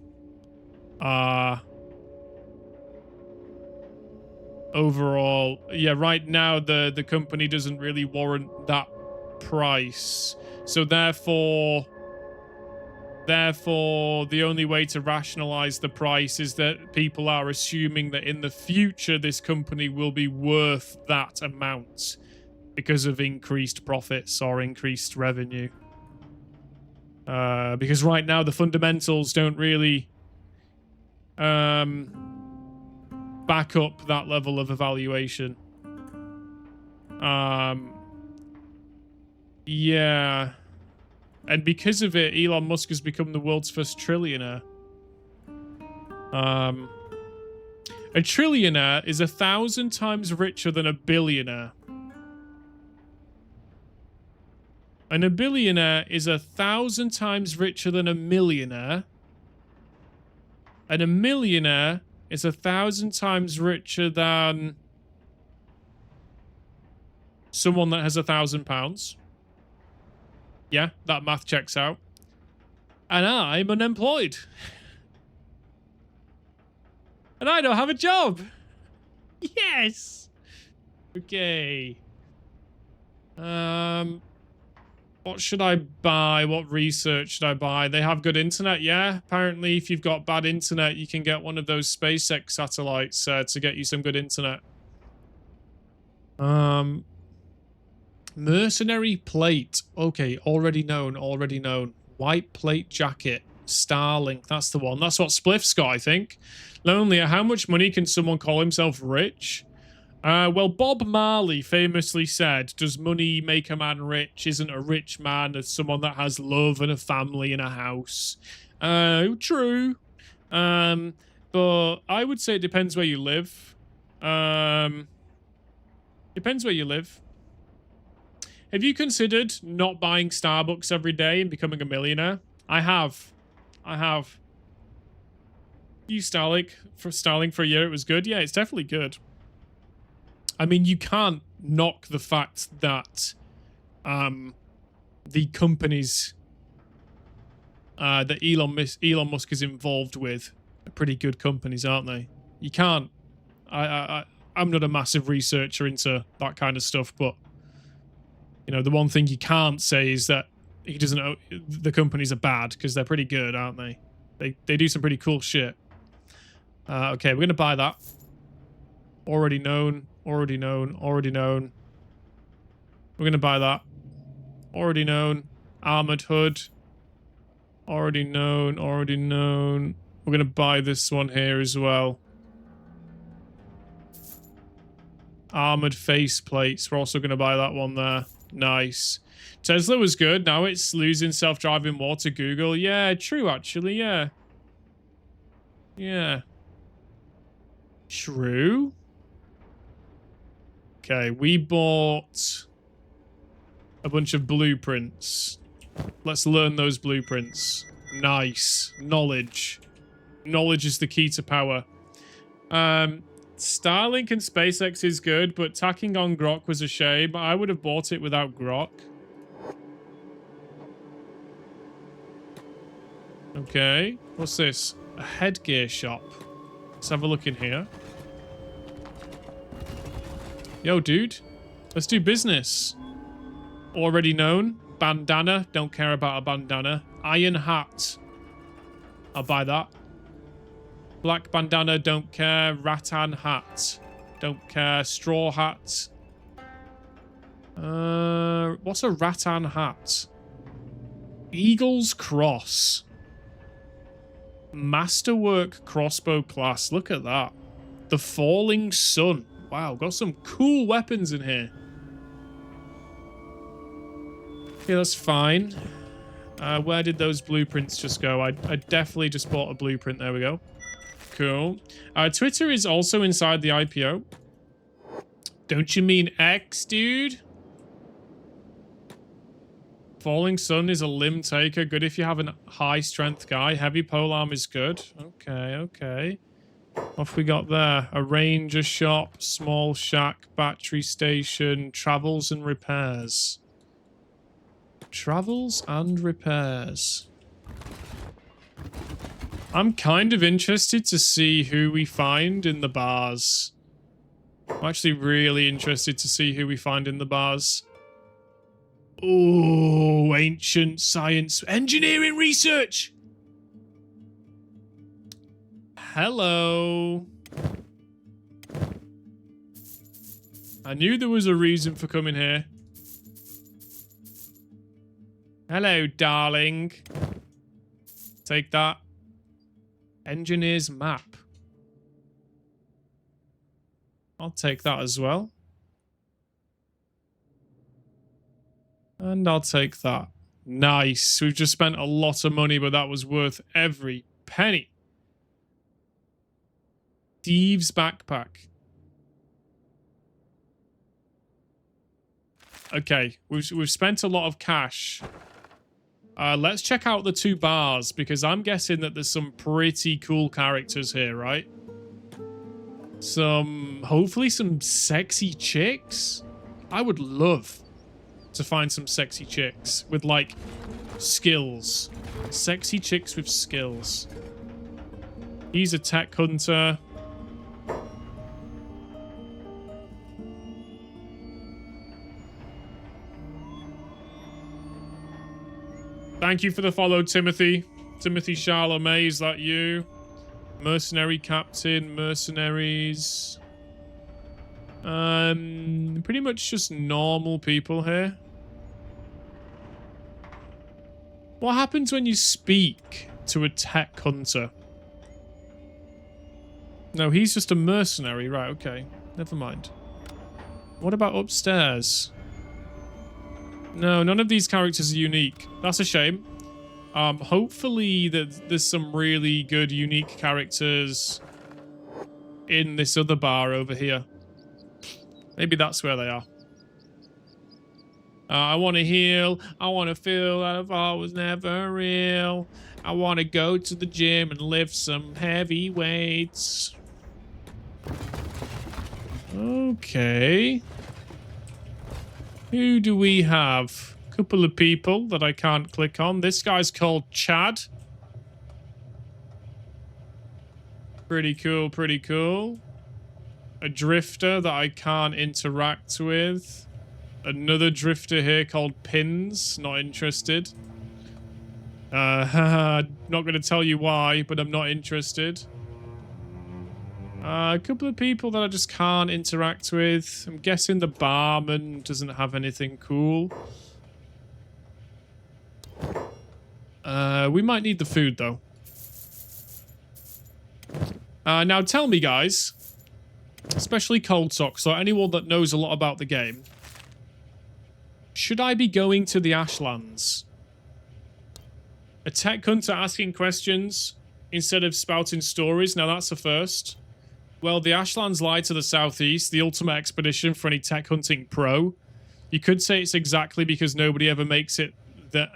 yeah, right now the company doesn't really warrant that price. So therefore the only way to rationalize the price is that people are assuming that in the future this company will be worth that amount because of increased profits or increased revenue. Because right now the fundamentals don't really back up that level of evaluation. Yeah. And because of it, Elon Musk has become the world's first trillionaire. A trillionaire is 1,000 times richer than a billionaire. And a billionaire is 1,000 times richer than a millionaire. And a millionaire is 1,000 times richer than someone that has £1,000. Yeah, that math checks out. And I'm unemployed. And I don't have a job. Yes. Okay. What should I buy? What research should I buy? They have good internet, yeah? Apparently, if you've got bad internet, you can get one of those SpaceX satellites to get you some good internet. Mercenary plate. Okay, already known, already known. White plate jacket. Starlink, that's the one. That's what Spliff's got, I think. Lonely, how much money can someone call himself rich? Well, Bob Marley famously said, does money make a man rich? Isn't a rich man as someone that has love and a family and a house? True. But I would say it depends where you live. Depends where you live. Have you considered not buying Starbucks every day and becoming a millionaire? I have. Used Starlink for a year. It was good. Yeah, it's definitely good. I mean, you can't knock the fact that the companies that Elon Musk is involved with are pretty good companies, aren't they? You can't. I'm not a massive researcher into that kind of stuff, but you know, the one thing you can't say is that he doesn't know the companies are bad, because they're pretty good, aren't they? They do some pretty cool shit. Okay, we're gonna buy that. Already known. Already known. Already known. We're gonna buy that. Already known. Armored hood. Already known. Already known. We're gonna buy this one here as well. Armored face plates. We're also gonna buy that one there. Nice. Tesla was good. Now it's losing self-driving more to Google. Yeah, true, actually. Yeah. Yeah. True. Okay, we bought a bunch of blueprints. Let's learn those blueprints. Nice. Knowledge. Knowledge is the key to power. Starlink and SpaceX is good, but tacking on Grok was a shame. I would have bought it without Grok. Okay. What's this? A headgear shop. Let's have a look in here. Yo, dude. Let's do business. Already known. Bandana. Don't care about a bandana. Iron hat. I'll buy that. Black bandana. Don't care. Rattan hat. Don't care. Straw hat. What's a rattan hat? Eagle's cross. Masterwork crossbow class. Look at that. The falling sun. Wow, got some cool weapons in here. Okay, that's fine. Where did those blueprints just go? I definitely just bought a blueprint. There we go. Cool. Twitter is also inside the IPO. Don't you mean X, dude? Falling sun is a limb taker. Good if you have a high strength guy. Heavy polearm is good. Okay, okay. Off we got there. A ranger shop, small shack, battery station, travels and repairs. Travels and repairs. I'm kind of interested to see who we find in the bars. I'm actually really interested to see who we find in the bars. Oh, ancient science. Engineering research! Hello. I knew there was a reason for coming here. Hello, darling. Take that. Engineer's map. I'll take that as well. And I'll take that. Nice. We've just spent a lot of money, but that was worth every penny. Thieves' backpack. Okay, we've spent a lot of cash. Let's check out the two bars, because I'm guessing that there's some pretty cool characters here, right? Hopefully some sexy chicks. I would love to find some sexy chicks with, like, skills. Sexy chicks with skills. He's a tech hunter. Thank you for the follow, Timothy. Timothy Charlemagne, is that you? Mercenary captain, mercenaries. Pretty much just normal people here. What happens when you speak to a tech hunter? No, he's just a mercenary. Right, okay. Never mind. What about upstairs? No, none of these characters are unique. That's a shame. Hopefully there's some really good unique characters in this other bar over here. Maybe that's where they are. I want to heal. I want to feel that if I was never real. I want to go to the gym and lift some heavy weights. Okay. Who do we have? A couple of people that I can't click on. This guy's called Chad. Pretty cool, pretty cool. A drifter that I can't interact with. Another drifter here called Pins. Not interested. Not going to tell you why, but I'm not interested. A couple of people that I just can't interact with. I'm guessing the barman doesn't have anything cool. We might need the food, though. Now, tell me, guys, especially Cold Socks, or anyone that knows a lot about the game, should I be going to the Ashlands? A tech hunter asking questions instead of spouting stories? Now, that's a first. Well, the Ashlands lie to the southeast, the ultimate expedition for any tech hunting pro. You could say it's exactly because nobody ever makes it that.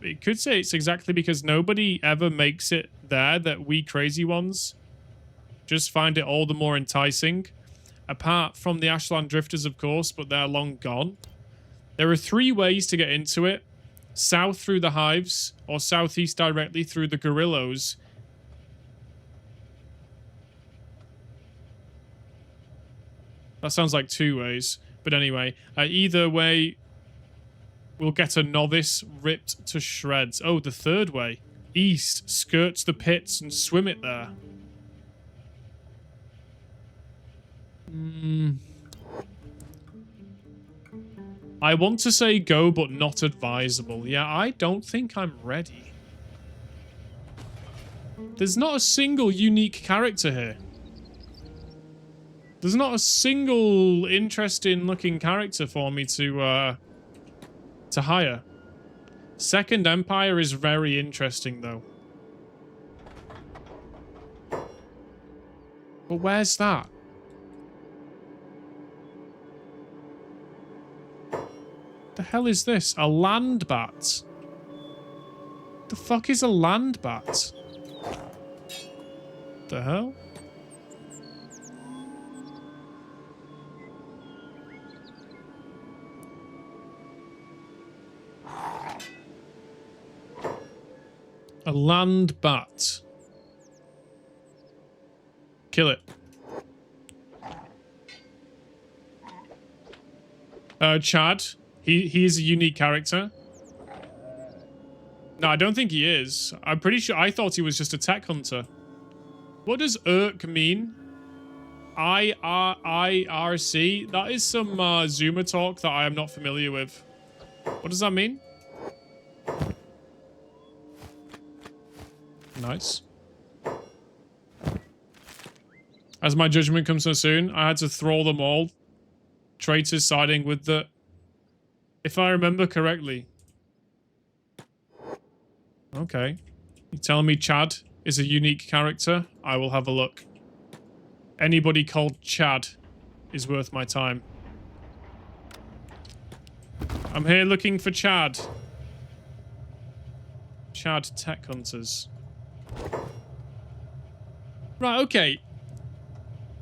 It could say it's exactly because nobody ever makes it there that we crazy ones just find it all the more enticing. Apart from the Ashland drifters, of course, but they're long gone. There are 3 ways to get into it. South through the hives, or southeast directly through the gorillas. That sounds like 2 ways. But anyway, either way, we'll get a novice ripped to shreds. Oh, the 3rd way. East, skirts the pits and swim it there. I want to say go, but not advisable. Yeah, I don't think I'm ready. There's not a single unique character here. There's not a single interesting looking character for me to hire. Second Empire is very interesting, though. But where's that? The hell is this? A land bat? The fuck is a land bat? The hell? A land bat. Kill it. Chad. He is a unique character. No, I don't think he is. I'm pretty sure I thought he was just a tech hunter. What does Urk mean? IRC? That is some Zoomer talk that I am not familiar with. What does that mean? Nice. As my judgment comes so soon, I had to throw them all. Traitors siding with the... If I remember correctly. Okay. You telling me Chad is a unique character? I will have a look. Anybody called Chad is worth my time. I'm here looking for Chad. Chad Tech Hunters. Right, okay.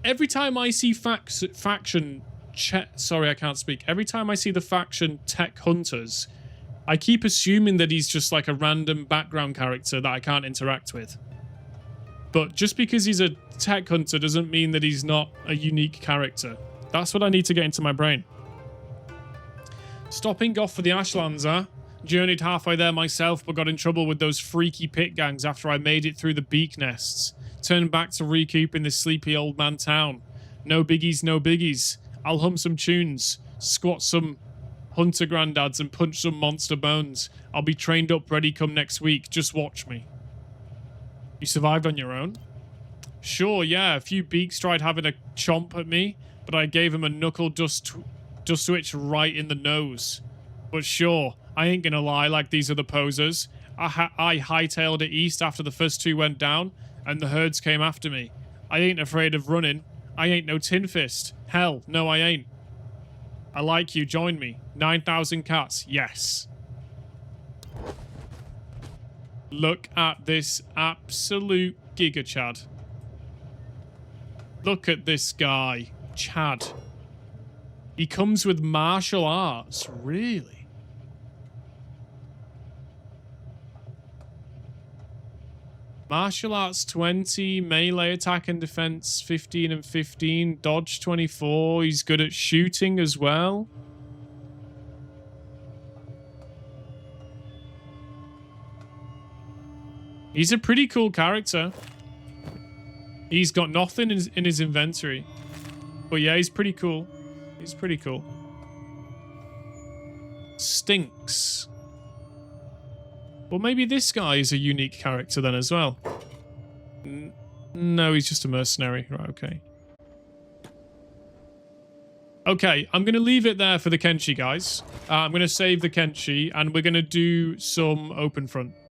Every time I see faction... Sorry, I can't speak. Every time I see the faction Tech Hunters, I keep assuming that he's just like a random background character that I can't interact with. But just because he's a Tech Hunter doesn't mean that he's not a unique character. That's what I need to get into my brain. Stopping off for the Ashlands, huh? Journeyed halfway there myself, but got in trouble with those freaky pit gangs after I made it through the beak nests. Turned back to recoup in this sleepy old man town. No biggies, no biggies. I'll hum some tunes, squat some hunter granddads, and punch some monster bones. I'll be trained up ready come next week. Just watch me. You survived on your own? Sure, yeah. A few beaks tried having a chomp at me, but I gave him a knuckle dust switch right in the nose. But sure, I ain't gonna lie like these other posers. I hightailed it east after the first two went down, and the herds came after me. I ain't afraid of running. I ain't no tin fist. Hell, no I ain't. I like you, join me. 9,000 cats, yes. Look at this absolute giga Chad. Look at this guy, Chad. He comes with martial arts, really? Martial arts 20, melee attack and defense 15 and 15, dodge 24. He's good at shooting as well. He's a pretty cool character. He's got nothing in his inventory. But yeah, he's pretty cool. He's pretty cool. Stinks. Well, maybe this guy is a unique character then as well. No, he's just a mercenary. Right, okay. Okay, I'm going to leave it there for the Kenshi, guys. I'm going to save the Kenshi, and we're going to do some open front.